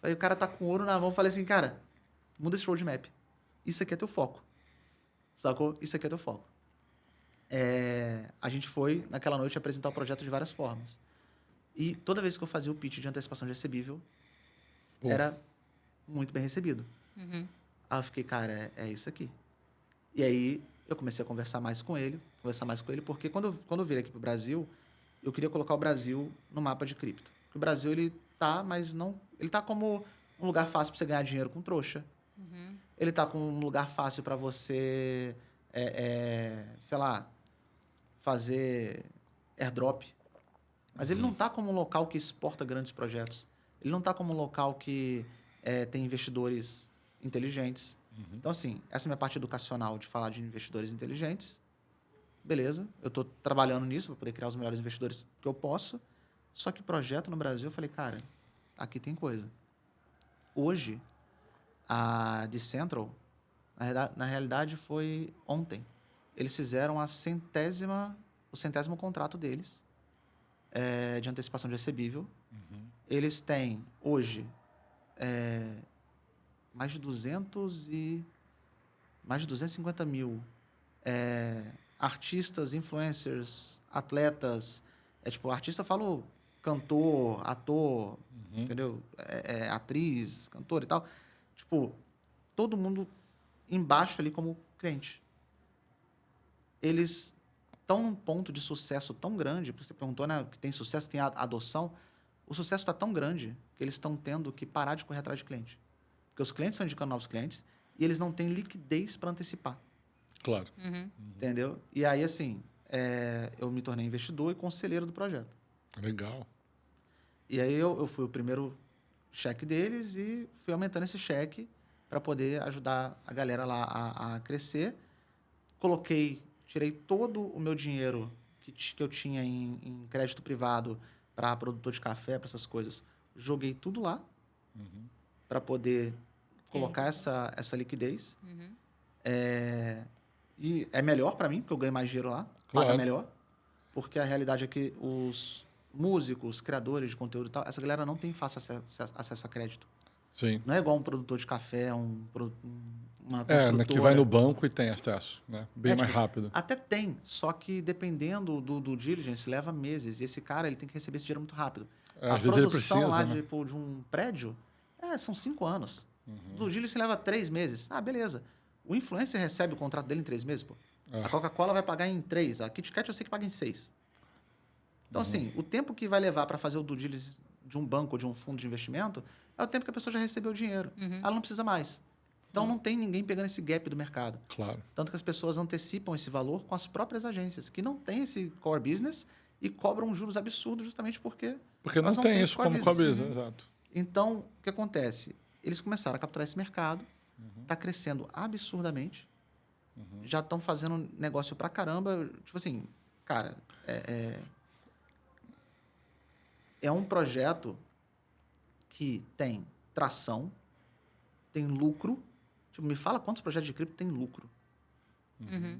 [SPEAKER 2] Aí o cara tá com ouro na mão. Eu falei assim, cara, muda esse roadmap. Isso aqui é teu foco. Sacou? Isso aqui é teu foco. A gente foi, naquela noite, apresentar o projeto de várias formas. E toda vez que eu fazia o pitch de antecipação de recebível, era muito bem recebido. Aí eu fiquei, cara, é isso aqui. E aí eu comecei a conversar mais com ele, porque quando eu virei aqui pro Brasil, eu queria colocar o Brasil no mapa de cripto. Porque o Brasil, ele tá como um lugar fácil para você ganhar dinheiro com trouxa. Ele tá como um lugar fácil para você, sei lá, fazer airdrop. Mas ele não tá como um local que exporta grandes projetos. Ele não tá como um local que tem investidores inteligentes. Então, assim, essa é a minha parte educacional de falar de investidores inteligentes. Beleza, eu estou trabalhando nisso para poder criar os melhores investidores que eu posso. Só que projeto no Brasil, eu falei, cara, aqui tem coisa. Hoje, a Decentral, na realidade, foi ontem. Eles fizeram o 100º contrato deles de antecipação de recebível. Eles têm, hoje, mais de 250 mil artistas, influencers, atletas. Artista, eu falo cantor, ator, entendeu? Atriz, cantor e tal. Todo mundo embaixo ali como cliente. Eles estão num ponto de sucesso tão grande, porque você perguntou, né, que tem sucesso, tem adoção. O sucesso está tão grande que eles estão tendo que parar de correr atrás de cliente. Porque os clientes estão indicando novos clientes e eles não têm liquidez para antecipar.
[SPEAKER 1] Claro.
[SPEAKER 2] Entendeu? E aí, assim, eu me tornei investidor e conselheiro do projeto.
[SPEAKER 1] Legal.
[SPEAKER 2] E aí eu fui o primeiro cheque deles e fui aumentando esse cheque para poder ajudar a galera lá a crescer. Tirei todo o meu dinheiro que eu tinha em crédito privado para produtor de café, para essas coisas. Joguei tudo lá para poder colocar essa liquidez. E é melhor para mim, porque eu ganho mais dinheiro lá, paga
[SPEAKER 1] Claro.
[SPEAKER 2] melhor. Porque a realidade é que os músicos, criadores de conteúdo e tal, essa galera não tem fácil acesso a crédito.
[SPEAKER 1] Sim.
[SPEAKER 2] Não é igual um produtor de café, uma
[SPEAKER 1] É,
[SPEAKER 2] construtora.
[SPEAKER 1] que vai no banco e tem acesso, né? Bem mais
[SPEAKER 2] tipo,
[SPEAKER 1] rápido.
[SPEAKER 2] Até tem, só que dependendo do due diligence, leva meses. E esse cara ele tem que receber esse dinheiro muito rápido.
[SPEAKER 1] É,
[SPEAKER 2] A
[SPEAKER 1] às vezes ele
[SPEAKER 2] produção
[SPEAKER 1] precisa,
[SPEAKER 2] lá
[SPEAKER 1] né?
[SPEAKER 2] de um prédio, são 5 anos. O due diligence leva 3 meses. Ah, beleza. O influencer recebe o contrato dele em 3 meses, pô.
[SPEAKER 1] É.
[SPEAKER 2] A Coca-Cola vai pagar em 3. A Kit Kat eu sei que paga em 6. Então, assim, o tempo que vai levar para fazer o due diligence de um banco ou de um fundo de investimento é o tempo que a pessoa já recebeu o dinheiro. Ela não precisa mais. Então, não tem ninguém pegando esse gap do mercado.
[SPEAKER 1] Claro.
[SPEAKER 2] Tanto que as pessoas antecipam esse valor com as próprias agências, que não têm esse core business e cobram juros absurdos justamente porque
[SPEAKER 1] Porque
[SPEAKER 2] elas
[SPEAKER 1] não tem
[SPEAKER 2] têm
[SPEAKER 1] isso
[SPEAKER 2] esse core
[SPEAKER 1] como
[SPEAKER 2] business.
[SPEAKER 1] cobreza, exato.
[SPEAKER 2] Então, o que acontece? Eles começaram a capturar esse mercado, está crescendo absurdamente, já estão fazendo negócio pra caramba. Tipo assim, cara, é um projeto que tem tração, tem lucro. Tipo, me fala quantos projetos de cripto tem lucro.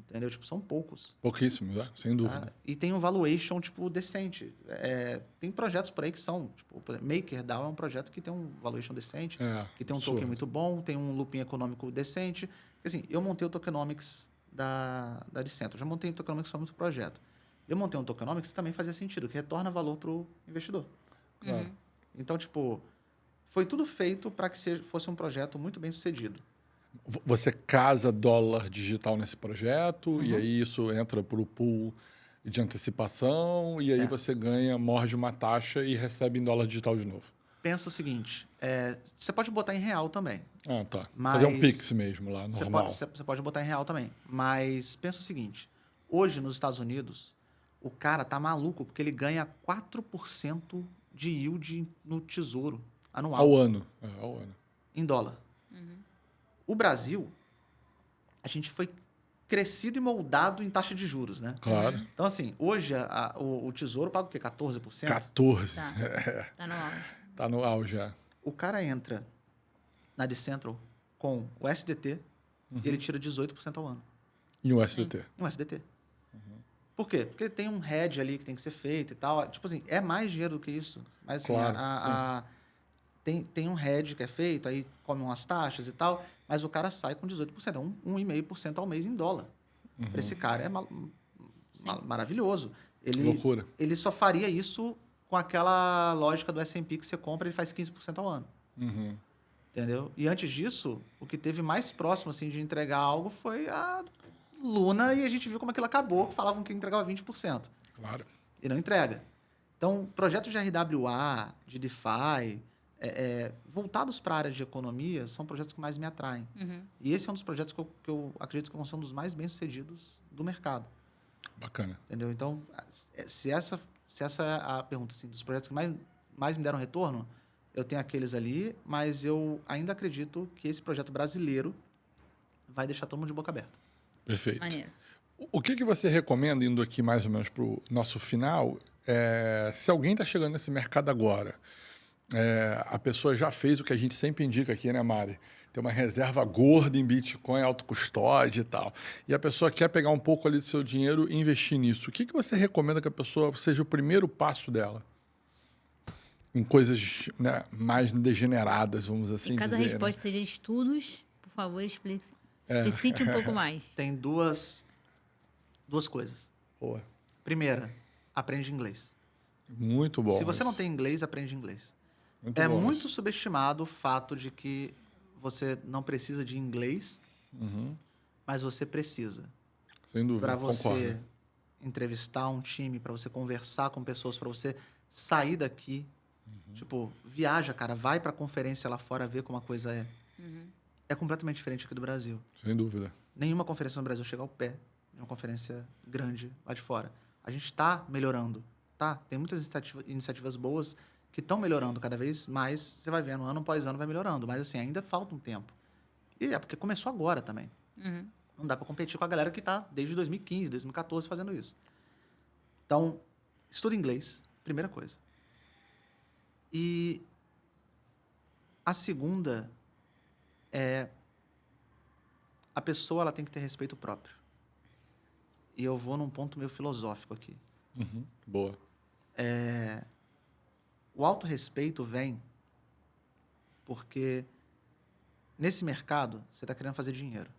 [SPEAKER 2] Entendeu? Tipo, são poucos.
[SPEAKER 1] Pouquíssimo, né? Sem dúvida.
[SPEAKER 2] Tá? E tem um valuation, tipo, decente. Tem projetos por aí que são, tipo, por exemplo, MakerDAO é um projeto que tem um valuation decente, que tem um
[SPEAKER 1] absurdo.
[SPEAKER 2] token muito bom, tem um looping econômico decente. Assim, eu montei o tokenomics da Decentral. Já montei o tokenomics para muito projeto. Eu montei um tokenomics que também fazia sentido, que retorna valor para o investidor.
[SPEAKER 1] Claro.
[SPEAKER 2] Então, tipo, foi tudo feito para que fosse um projeto muito bem sucedido.
[SPEAKER 1] Você casa dólar digital nesse projeto e aí isso entra para o pool de antecipação e aí você ganha, morde uma taxa e recebe em dólar digital de novo.
[SPEAKER 2] Pensa o seguinte, você pode botar em real também.
[SPEAKER 1] Ah, tá.
[SPEAKER 2] Mas
[SPEAKER 1] Fazer um Pix mesmo lá, normal.
[SPEAKER 2] Você pode botar em real também. Mas pensa o seguinte, hoje nos Estados Unidos, o cara tá maluco porque ele ganha 4% de yield no tesouro anual
[SPEAKER 1] Ao ano. Ao ano.
[SPEAKER 2] em dólar. O Brasil, a gente foi crescido e moldado em taxa de juros, né?
[SPEAKER 1] Claro.
[SPEAKER 2] Então, assim, hoje o Tesouro paga o quê? 14%?
[SPEAKER 1] 14.
[SPEAKER 3] Tá. Tá no auge.
[SPEAKER 1] Tá no auge,
[SPEAKER 2] O cara entra na Decentral com o SDT e ele tira 18% ao ano.
[SPEAKER 1] E o SDT.
[SPEAKER 2] Em um SDT. Por quê? Porque tem um hedge ali que tem que ser feito e tal. Tipo assim, é mais dinheiro do que isso. Mas assim,
[SPEAKER 1] Claro,
[SPEAKER 2] tem um hedge que é feito, aí come umas taxas e tal, mas o cara sai com 18%, 1,5% ao mês em dólar. Para esse cara é maravilhoso.
[SPEAKER 1] Loucura.
[SPEAKER 2] Ele só faria isso com aquela lógica do S&P que você compra e faz 15% ao ano. Entendeu? E antes disso, o que teve mais próximo assim, de entregar algo foi a Luna e a gente viu como aquilo acabou, que falavam que entregava 20%.
[SPEAKER 1] Claro.
[SPEAKER 2] E não entrega. Então, projetos de RWA, de DeFi, voltados para a área de economia, são projetos que mais me atraem. E esse é um dos projetos que eu acredito que vão ser um dos mais bem-sucedidos do mercado.
[SPEAKER 1] Bacana.
[SPEAKER 2] Entendeu? Então, se essa é a pergunta, assim, dos projetos que mais me deram retorno, eu tenho aqueles ali, mas eu ainda acredito que esse projeto brasileiro vai deixar todo mundo de boca aberta.
[SPEAKER 1] Perfeito.
[SPEAKER 3] Maneiro.
[SPEAKER 1] O que você recomenda, indo aqui mais ou menos para o nosso final, se alguém está chegando nesse mercado agora, a pessoa já fez o que a gente sempre indica aqui, né, Mari? Tem uma reserva gorda em Bitcoin, autocustódia e tal. E a pessoa quer pegar um pouco ali do seu dinheiro e investir nisso. O que você recomenda que a pessoa seja o primeiro passo dela? Em coisas, né, mais degeneradas, vamos assim
[SPEAKER 3] E caso
[SPEAKER 1] dizer.
[SPEAKER 3] a resposta seja estudos, por favor, explicite um pouco mais.
[SPEAKER 2] Tem duas coisas.
[SPEAKER 1] Boa.
[SPEAKER 2] Primeira, aprende inglês.
[SPEAKER 1] Muito bom.
[SPEAKER 2] Se você não tem inglês, aprende inglês.
[SPEAKER 1] Muito bom
[SPEAKER 2] muito
[SPEAKER 1] isso.
[SPEAKER 2] subestimado o fato de que você não precisa de inglês, mas você precisa.
[SPEAKER 1] Sem dúvida,
[SPEAKER 2] Para você
[SPEAKER 1] concordo.
[SPEAKER 2] entrevistar um time, para você conversar com pessoas, para você sair daqui. Tipo, viaja, cara, vai para conferência lá fora ver como a coisa é. É completamente diferente aqui do Brasil.
[SPEAKER 1] Sem dúvida.
[SPEAKER 2] Nenhuma conferência no Brasil chega ao pé de uma conferência grande lá de fora. A gente está melhorando, tá? Tem muitas iniciativas boas que estão melhorando cada vez mais. Você vai vendo, ano após ano vai melhorando. Mas, assim, ainda falta um tempo. E é porque começou agora também. Não dá para competir com a galera que está desde 2015, 2014 fazendo isso. Então, estuda inglês, primeira coisa. E a segunda é a pessoa ela tem que ter respeito próprio. E eu vou num ponto meio filosófico aqui.
[SPEAKER 1] Boa.
[SPEAKER 2] O autorrespeito vem porque nesse mercado você está querendo fazer dinheiro.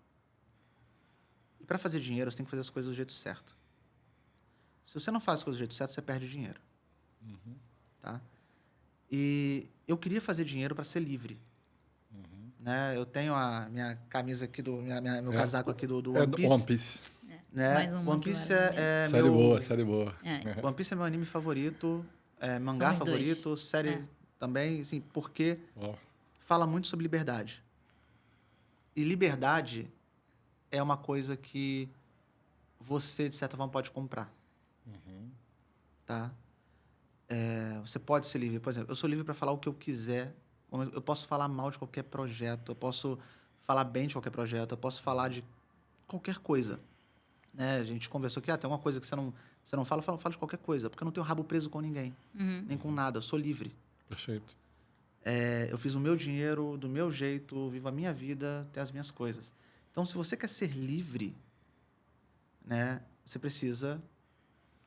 [SPEAKER 2] E para fazer dinheiro você tem que fazer as coisas do jeito certo. Se você não faz as coisas do jeito certo, você perde dinheiro. Tá? E eu queria fazer dinheiro para ser livre. Né? Eu tenho a minha camisa aqui, meu casaco aqui do One Piece.
[SPEAKER 1] One Piece.
[SPEAKER 2] Né?
[SPEAKER 3] Mais um
[SPEAKER 2] One Piece é
[SPEAKER 1] Série
[SPEAKER 2] meu...
[SPEAKER 1] boa, série boa.
[SPEAKER 2] One Piece é meu anime favorito, mangá
[SPEAKER 3] Somos dois.
[SPEAKER 2] favorito, série também, assim, porque
[SPEAKER 1] Ó.
[SPEAKER 2] fala muito sobre liberdade. E liberdade é uma coisa que você, de certa forma, pode comprar. Tá? Você pode ser livre. Por exemplo, eu sou livre para falar o que eu quiser. Eu posso falar mal de qualquer projeto, eu posso falar bem de qualquer projeto, eu posso falar de qualquer coisa. Né? A gente conversou que tem uma coisa que você não fala, eu falo de qualquer coisa, porque eu não tenho rabo preso com ninguém, nem com nada, eu sou livre.
[SPEAKER 1] Perfeito.
[SPEAKER 2] Eu fiz o meu dinheiro do meu jeito, vivo a minha vida, tenho as minhas coisas. Então, se você quer ser livre, né, você precisa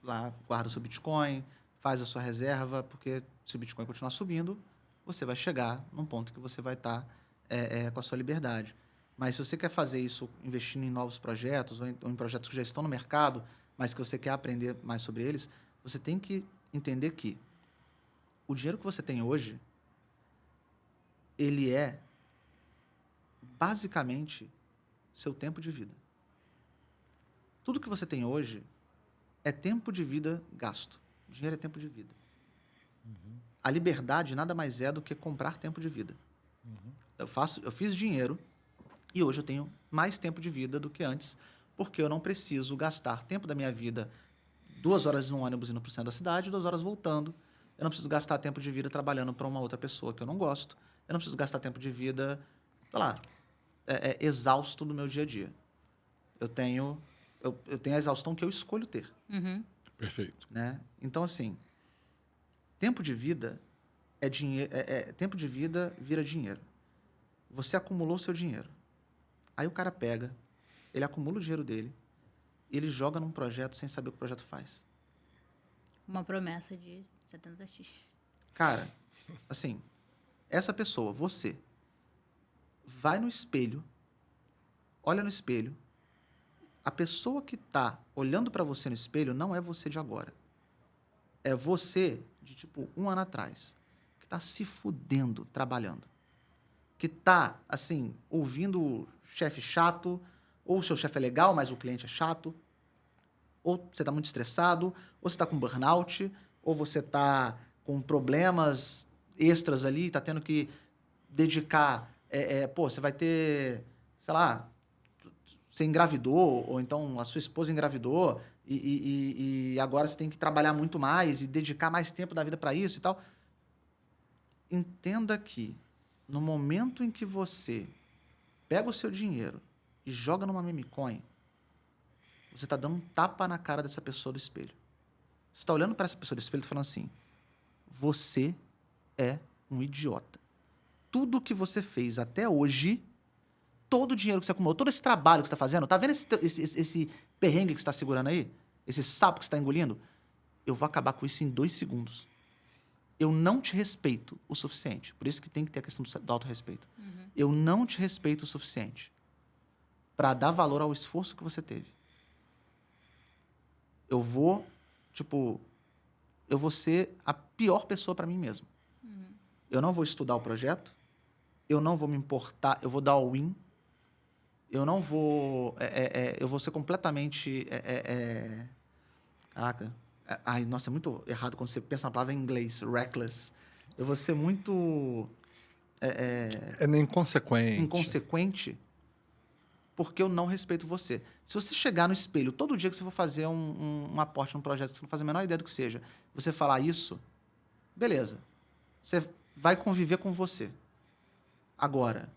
[SPEAKER 2] lá, guarda o seu Bitcoin, faz a sua reserva, porque se o Bitcoin continuar subindo, você vai chegar num ponto que você vai estar com a sua liberdade. Mas se você quer fazer isso investindo em novos projetos ou em projetos que já estão no mercado, mas que você quer aprender mais sobre eles, você tem que entender que o dinheiro que você tem hoje, ele é basicamente seu tempo de vida. Tudo que você tem hoje é tempo de vida gasto. O dinheiro é tempo de vida. A liberdade nada mais é do que comprar tempo de vida. Eu fiz dinheiro e hoje eu tenho mais tempo de vida do que antes, porque eu não preciso gastar tempo da minha vida 2 horas no ônibus indo para o centro da cidade, 2 horas voltando. Eu não preciso gastar tempo de vida trabalhando para uma outra pessoa que eu não gosto. Eu não preciso gastar tempo de vida, sei lá, exausto do meu dia a dia. Eu tenho a exaustão que eu escolho ter.
[SPEAKER 1] Perfeito.
[SPEAKER 2] Né? Então, assim, tempo de vida tempo de vida vira dinheiro. Você acumulou seu dinheiro. Aí o cara pega, ele acumula o dinheiro dele e ele joga num projeto sem saber o que o projeto faz.
[SPEAKER 3] Uma promessa de 70x.
[SPEAKER 2] Cara, assim, essa pessoa, você, vai no espelho, olha no espelho, a pessoa que está olhando para você no espelho não é você de agora. É você de, tipo, 1 ano atrás, que está se fudendo trabalhando. Que está, assim, ouvindo o chefe chato, ou o seu chefe é legal, mas o cliente é chato, ou você está muito estressado, ou você está com burnout, ou você está com problemas extras ali, está tendo que dedicar... você vai ter, sei lá, você engravidou, ou então a sua esposa engravidou, e agora você tem que trabalhar muito mais e dedicar mais tempo da vida para isso e tal. Entenda que no momento em que você pega o seu dinheiro e joga numa meme coin, você está dando um tapa na cara dessa pessoa do espelho. Você está olhando para essa pessoa do espelho e falando assim, você é um idiota. Tudo que você fez até hoje, todo o dinheiro que você acumulou, todo esse trabalho que você está fazendo, tá vendo esse perrengue que você está segurando aí? Esse sapo que você está engolindo? Eu vou acabar com isso em 2 segundos. Eu não te respeito o suficiente. Por isso que tem que ter a questão do autorrespeito. Eu não te respeito o suficiente para dar valor ao esforço que você teve. Eu vou ser a pior pessoa para mim mesmo. Eu não vou estudar o projeto, eu não vou me importar, eu vou dar all in, eu não vou... eu vou ser completamente... Caraca. Ai, nossa, é muito errado quando você pensa na palavra em inglês, reckless. Eu vou ser muito...
[SPEAKER 1] inconsequente.
[SPEAKER 2] Inconsequente porque eu não respeito você. Se você chegar no espelho todo dia que você for fazer um aporte num projeto que você não faz a menor ideia do que seja, você falar isso, beleza. Você vai conviver com você. Agora,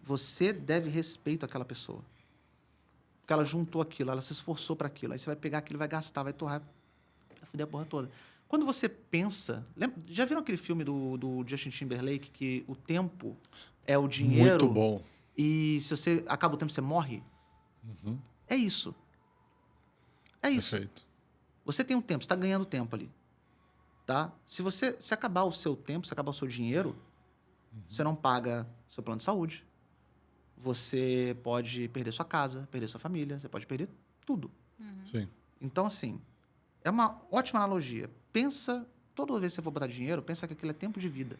[SPEAKER 2] você deve respeito àquela pessoa. Porque ela juntou aquilo, ela se esforçou para aquilo. Aí você vai pegar aquilo, vai gastar, vai torrar, vai foder a porra toda. Quando você pensa... já viram aquele filme do Justin Timberlake que o tempo é o dinheiro?
[SPEAKER 1] Muito bom.
[SPEAKER 2] E se você acaba o tempo, você morre? É isso. É isso.
[SPEAKER 1] Perfeito.
[SPEAKER 2] Você tem um tempo, você está ganhando tempo ali. Tá? Se acabar o seu tempo, se acabar o seu dinheiro, você não paga seu plano de saúde. Você pode perder sua casa, perder sua família, você pode perder tudo.
[SPEAKER 1] Sim.
[SPEAKER 2] Então, assim, é uma ótima analogia. Pensa, toda vez que você for botar dinheiro, pensa que aquilo é tempo de vida.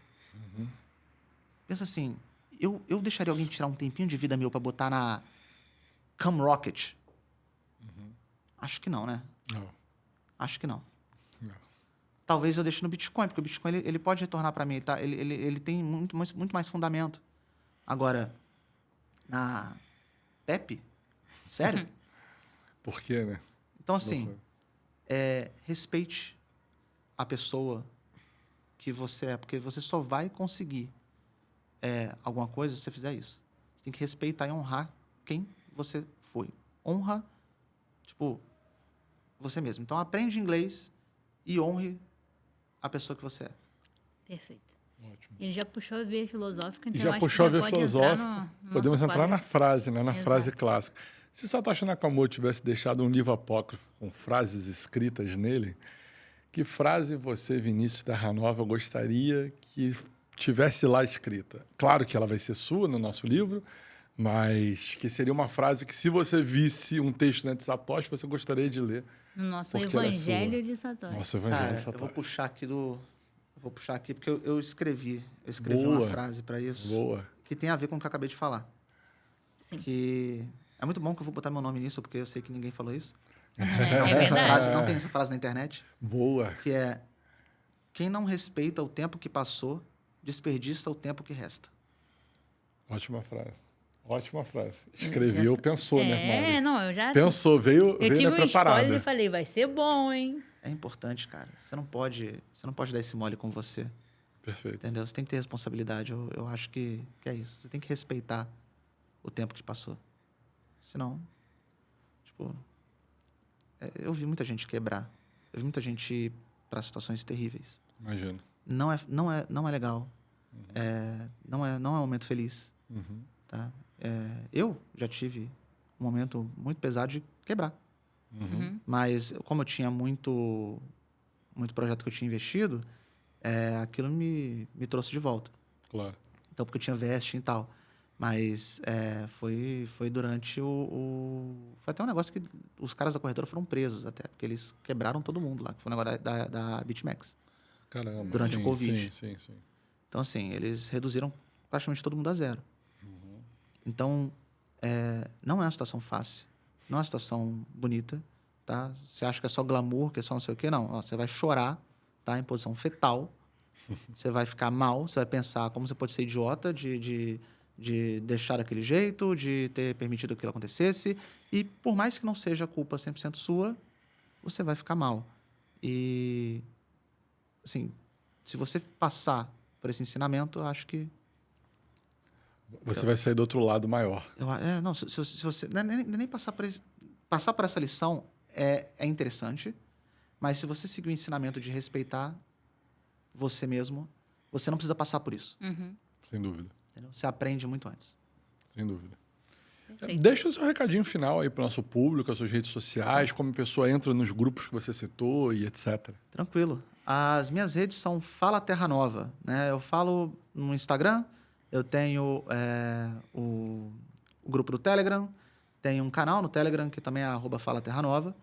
[SPEAKER 2] Pensa assim, eu deixaria alguém tirar um tempinho de vida meu para botar na Cam Rocket? Acho que não, né?
[SPEAKER 1] Não.
[SPEAKER 2] Acho que não.
[SPEAKER 1] Não.
[SPEAKER 2] Talvez eu deixe no Bitcoin, porque o Bitcoin ele pode retornar para mim, tá? Ele tem muito mais fundamento. Agora, na Pepe? Sério?
[SPEAKER 1] Por quê, né?
[SPEAKER 2] Então, assim, respeite a pessoa que você é, porque você só vai conseguir alguma coisa se você fizer isso. Você tem que respeitar e honrar quem você foi. Honra, tipo, você mesmo. Então, aprende inglês e honre a pessoa que você é.
[SPEAKER 3] Perfeito.
[SPEAKER 1] Ótimo.
[SPEAKER 3] Ele já puxou a veia filosófica, então
[SPEAKER 1] E já
[SPEAKER 3] acho
[SPEAKER 1] puxou a
[SPEAKER 3] que
[SPEAKER 1] ver
[SPEAKER 3] pode entrar
[SPEAKER 1] filosófica.
[SPEAKER 3] no
[SPEAKER 1] Podemos
[SPEAKER 3] nosso
[SPEAKER 1] entrar
[SPEAKER 3] quadro.
[SPEAKER 1] na frase, né? Na
[SPEAKER 3] Exato.
[SPEAKER 1] frase clássica. Se Satoshi Nakamoto tivesse deixado um livro apócrifo com frases escritas nele, que frase você, Vinícius Terranova, gostaria que tivesse lá escrita? Claro que ela vai ser sua no nosso livro, mas que seria uma frase que, se você visse um texto, né, de Satoshi, você gostaria de ler.
[SPEAKER 3] No nosso
[SPEAKER 1] Porque ela é
[SPEAKER 3] Evangelho
[SPEAKER 1] sua.
[SPEAKER 3] de Satoshi.
[SPEAKER 1] Nossa, Evangelho
[SPEAKER 2] Cara,
[SPEAKER 1] de
[SPEAKER 2] eu vou
[SPEAKER 1] Satoshi.
[SPEAKER 2] puxar aqui vou puxar aqui, porque eu escrevi
[SPEAKER 1] Boa.
[SPEAKER 2] uma frase para isso.
[SPEAKER 1] Boa.
[SPEAKER 2] Que tem a ver com o que eu acabei de falar.
[SPEAKER 3] Sim.
[SPEAKER 2] Que é muito bom que eu vou botar meu nome nisso, porque eu sei que ninguém falou isso.
[SPEAKER 3] É
[SPEAKER 2] Não
[SPEAKER 3] verdade.
[SPEAKER 2] tem essa frase na internet.
[SPEAKER 1] Boa.
[SPEAKER 2] Que é: quem não respeita o tempo que passou, desperdiça o tempo que resta.
[SPEAKER 1] Ótima frase. Ótima frase. Escreveu, pensou, né, Mari?
[SPEAKER 3] Não, eu já...
[SPEAKER 1] Pensou, veio
[SPEAKER 3] Eu tive
[SPEAKER 1] né,
[SPEAKER 3] um spoiler e
[SPEAKER 1] preparada.
[SPEAKER 3] falei, vai ser bom, hein?
[SPEAKER 2] É importante, cara. Você não pode dar esse mole com você.
[SPEAKER 1] Perfeito.
[SPEAKER 2] Entendeu? Você tem que ter responsabilidade. Eu acho que é isso. Você tem que respeitar o tempo que passou. Senão, tipo... eu vi muita gente quebrar. Eu vi muita gente ir para situações terríveis.
[SPEAKER 1] Imagino.
[SPEAKER 2] Não é legal. Não é um momento feliz. Tá? Eu já tive um momento muito pesado de quebrar. Mas, como eu tinha muito projeto que eu tinha investido, aquilo me trouxe de volta.
[SPEAKER 1] Claro.
[SPEAKER 2] Então, porque eu tinha vesting e tal. Mas foi durante foi até um negócio que os caras da corretora foram presos até, porque eles quebraram todo mundo lá, que foi um negócio da BitMEX.
[SPEAKER 1] Caramba.
[SPEAKER 2] Durante
[SPEAKER 1] sim,
[SPEAKER 2] o Covid.
[SPEAKER 1] Sim.
[SPEAKER 2] Então, assim, eles reduziram praticamente todo mundo a zero. Então, não é uma situação fácil. Não é uma situação bonita, tá? Você acha que é só glamour, que é só não sei o quê? Não. Ó, você vai chorar, tá? Em posição fetal. Você vai ficar mal, você vai pensar como você pode ser idiota de deixar daquele jeito, de ter permitido que aquilo acontecesse. E, por mais que não seja culpa 100% sua, você vai ficar mal. E, assim, se você passar por esse ensinamento, eu acho que...
[SPEAKER 1] Você vai sair do outro lado maior.
[SPEAKER 2] não, se você... Não é nem passar por essa lição é interessante, mas se você seguir o ensinamento de respeitar você mesmo, você não precisa passar por isso.
[SPEAKER 1] Sem dúvida.
[SPEAKER 2] Entendeu? Você aprende muito antes.
[SPEAKER 1] Sem dúvida.
[SPEAKER 3] Perfeito.
[SPEAKER 1] Deixa o seu recadinho final aí para o nosso público, as suas redes sociais, como a pessoa entra nos grupos que você citou e etc.
[SPEAKER 2] Tranquilo. As minhas redes são Fala Terra Nova, né? Eu falo no Instagram, eu tenho o grupo do Telegram, tenho um canal no Telegram que também é @Fala Terra Nova,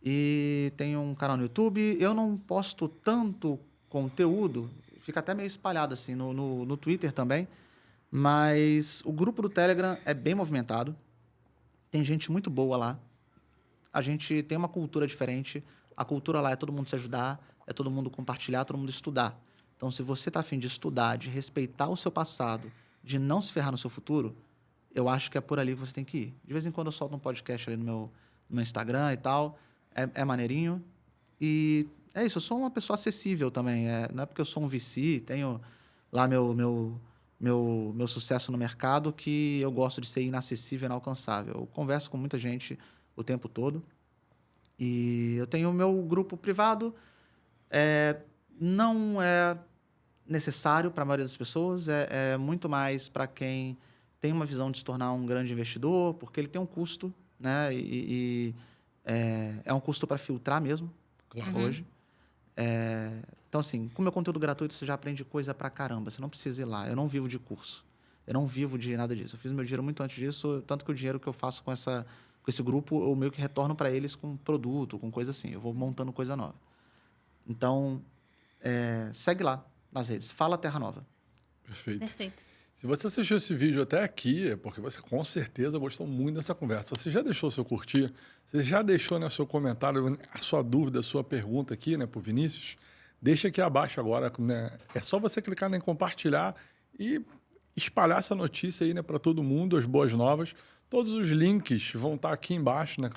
[SPEAKER 2] e tenho um canal no YouTube. Eu não posto tanto conteúdo, fica até meio espalhado assim no Twitter também, mas o grupo do Telegram é bem movimentado, tem gente muito boa lá, a gente tem uma cultura diferente, a cultura lá é todo mundo se ajudar, é todo mundo compartilhar, todo mundo estudar. Então, se você está a fim de estudar, de respeitar o seu passado, de não se ferrar no seu futuro, eu acho que é por ali que você tem que ir. De vez em quando eu solto um podcast ali no meu Instagram e tal, é maneirinho. E é isso, eu sou uma pessoa acessível também. Não é porque eu sou um VC, tenho lá meu sucesso no mercado, que eu gosto de ser inacessível e inalcançável. Eu converso com muita gente o tempo todo. E eu tenho o meu grupo privado, Não é necessário para a maioria das pessoas, é muito mais para quem tem uma visão de se tornar um grande investidor, porque ele tem um custo, né? É um custo para filtrar mesmo,
[SPEAKER 1] Claro.
[SPEAKER 2] hoje. Então, assim, com o meu conteúdo gratuito, você já aprende coisa pra caramba. Você não precisa ir lá. Eu não vivo de curso. Eu não vivo de nada disso. Eu fiz meu dinheiro muito antes disso, tanto que o dinheiro que eu faço com esse grupo, eu meio que retorno para eles com produto, com coisa assim. Eu vou montando coisa nova. Então, segue lá nas redes. Fala Terra Nova.
[SPEAKER 1] Perfeito.
[SPEAKER 3] Perfeito.
[SPEAKER 1] Se você assistiu esse vídeo até aqui, é porque você com certeza gostou muito dessa conversa. Você já deixou seu curtir? Você já deixou, né, seu comentário, a sua dúvida, a sua pergunta aqui, né, pro Vinícius? Deixa aqui abaixo agora, né? É só você clicar em compartilhar e espalhar essa notícia aí, né, para todo mundo, as boas novas. Todos os links vão estar aqui embaixo, né?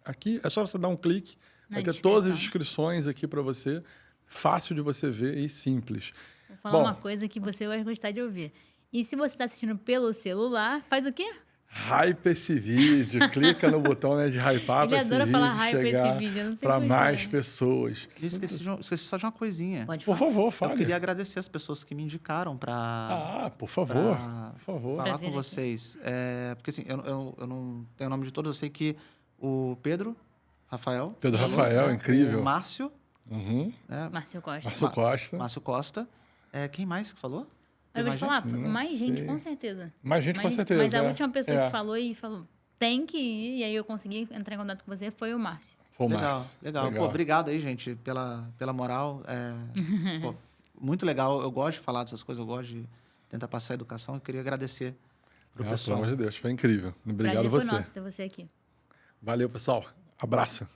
[SPEAKER 1] Aqui é só você dar um clique,
[SPEAKER 3] Na
[SPEAKER 1] vai ter todas as
[SPEAKER 3] descrição.
[SPEAKER 1] inscrições aqui para você. Fácil de você ver e simples.
[SPEAKER 3] Vou falar
[SPEAKER 1] Bom,
[SPEAKER 3] uma coisa que você vai gostar de ouvir. E se você está assistindo pelo celular, faz o quê?
[SPEAKER 1] hype esse vídeo, clica no botão, né, de hypar
[SPEAKER 3] Ele
[SPEAKER 1] para esse
[SPEAKER 3] adora
[SPEAKER 1] vídeo
[SPEAKER 3] falar hype esse
[SPEAKER 1] chegar
[SPEAKER 3] vídeo, eu não sei
[SPEAKER 1] para
[SPEAKER 3] por
[SPEAKER 1] mais
[SPEAKER 3] quê.
[SPEAKER 1] pessoas.
[SPEAKER 2] E esqueci só de uma coisinha.
[SPEAKER 3] Pode
[SPEAKER 1] Por
[SPEAKER 3] falar.
[SPEAKER 1] favor,
[SPEAKER 2] Eu
[SPEAKER 1] fale.
[SPEAKER 2] queria agradecer as pessoas que me indicaram para
[SPEAKER 1] Ah, por favor,
[SPEAKER 2] pra
[SPEAKER 1] por favor.
[SPEAKER 3] Pra
[SPEAKER 2] falar
[SPEAKER 3] vir
[SPEAKER 2] com
[SPEAKER 3] aqui.
[SPEAKER 2] vocês. Porque assim, eu não tenho o nome de todos, eu sei que o Pedro, Rafael.
[SPEAKER 1] Pedro
[SPEAKER 3] Sim.
[SPEAKER 1] Rafael, incrível.
[SPEAKER 2] O Márcio,
[SPEAKER 1] Uhum.
[SPEAKER 2] né?
[SPEAKER 3] Márcio Costa.
[SPEAKER 1] Márcio Costa.
[SPEAKER 2] Márcio Costa. Quem mais que falou?
[SPEAKER 3] Eu vou te falar,
[SPEAKER 1] Não
[SPEAKER 3] mais gente,
[SPEAKER 1] sei.
[SPEAKER 3] com certeza.
[SPEAKER 1] Mais gente, com certeza.
[SPEAKER 3] Mas a última pessoa
[SPEAKER 1] É.
[SPEAKER 3] que falou, tem que ir, e aí eu consegui entrar em contato com você, foi o Márcio.
[SPEAKER 1] Foi o
[SPEAKER 2] Legal,
[SPEAKER 1] Márcio.
[SPEAKER 2] legal. Pô, obrigado aí, gente, pela moral. Pô, muito legal. Eu gosto de falar dessas coisas, eu gosto de tentar passar a educação. Eu queria agradecer pro
[SPEAKER 1] Ah, pelo
[SPEAKER 2] pessoal.
[SPEAKER 1] amor de Deus, foi incrível. Obrigado a
[SPEAKER 3] Prazer foi
[SPEAKER 1] você.
[SPEAKER 3] nosso ter você aqui.
[SPEAKER 1] Valeu, pessoal. Abraço.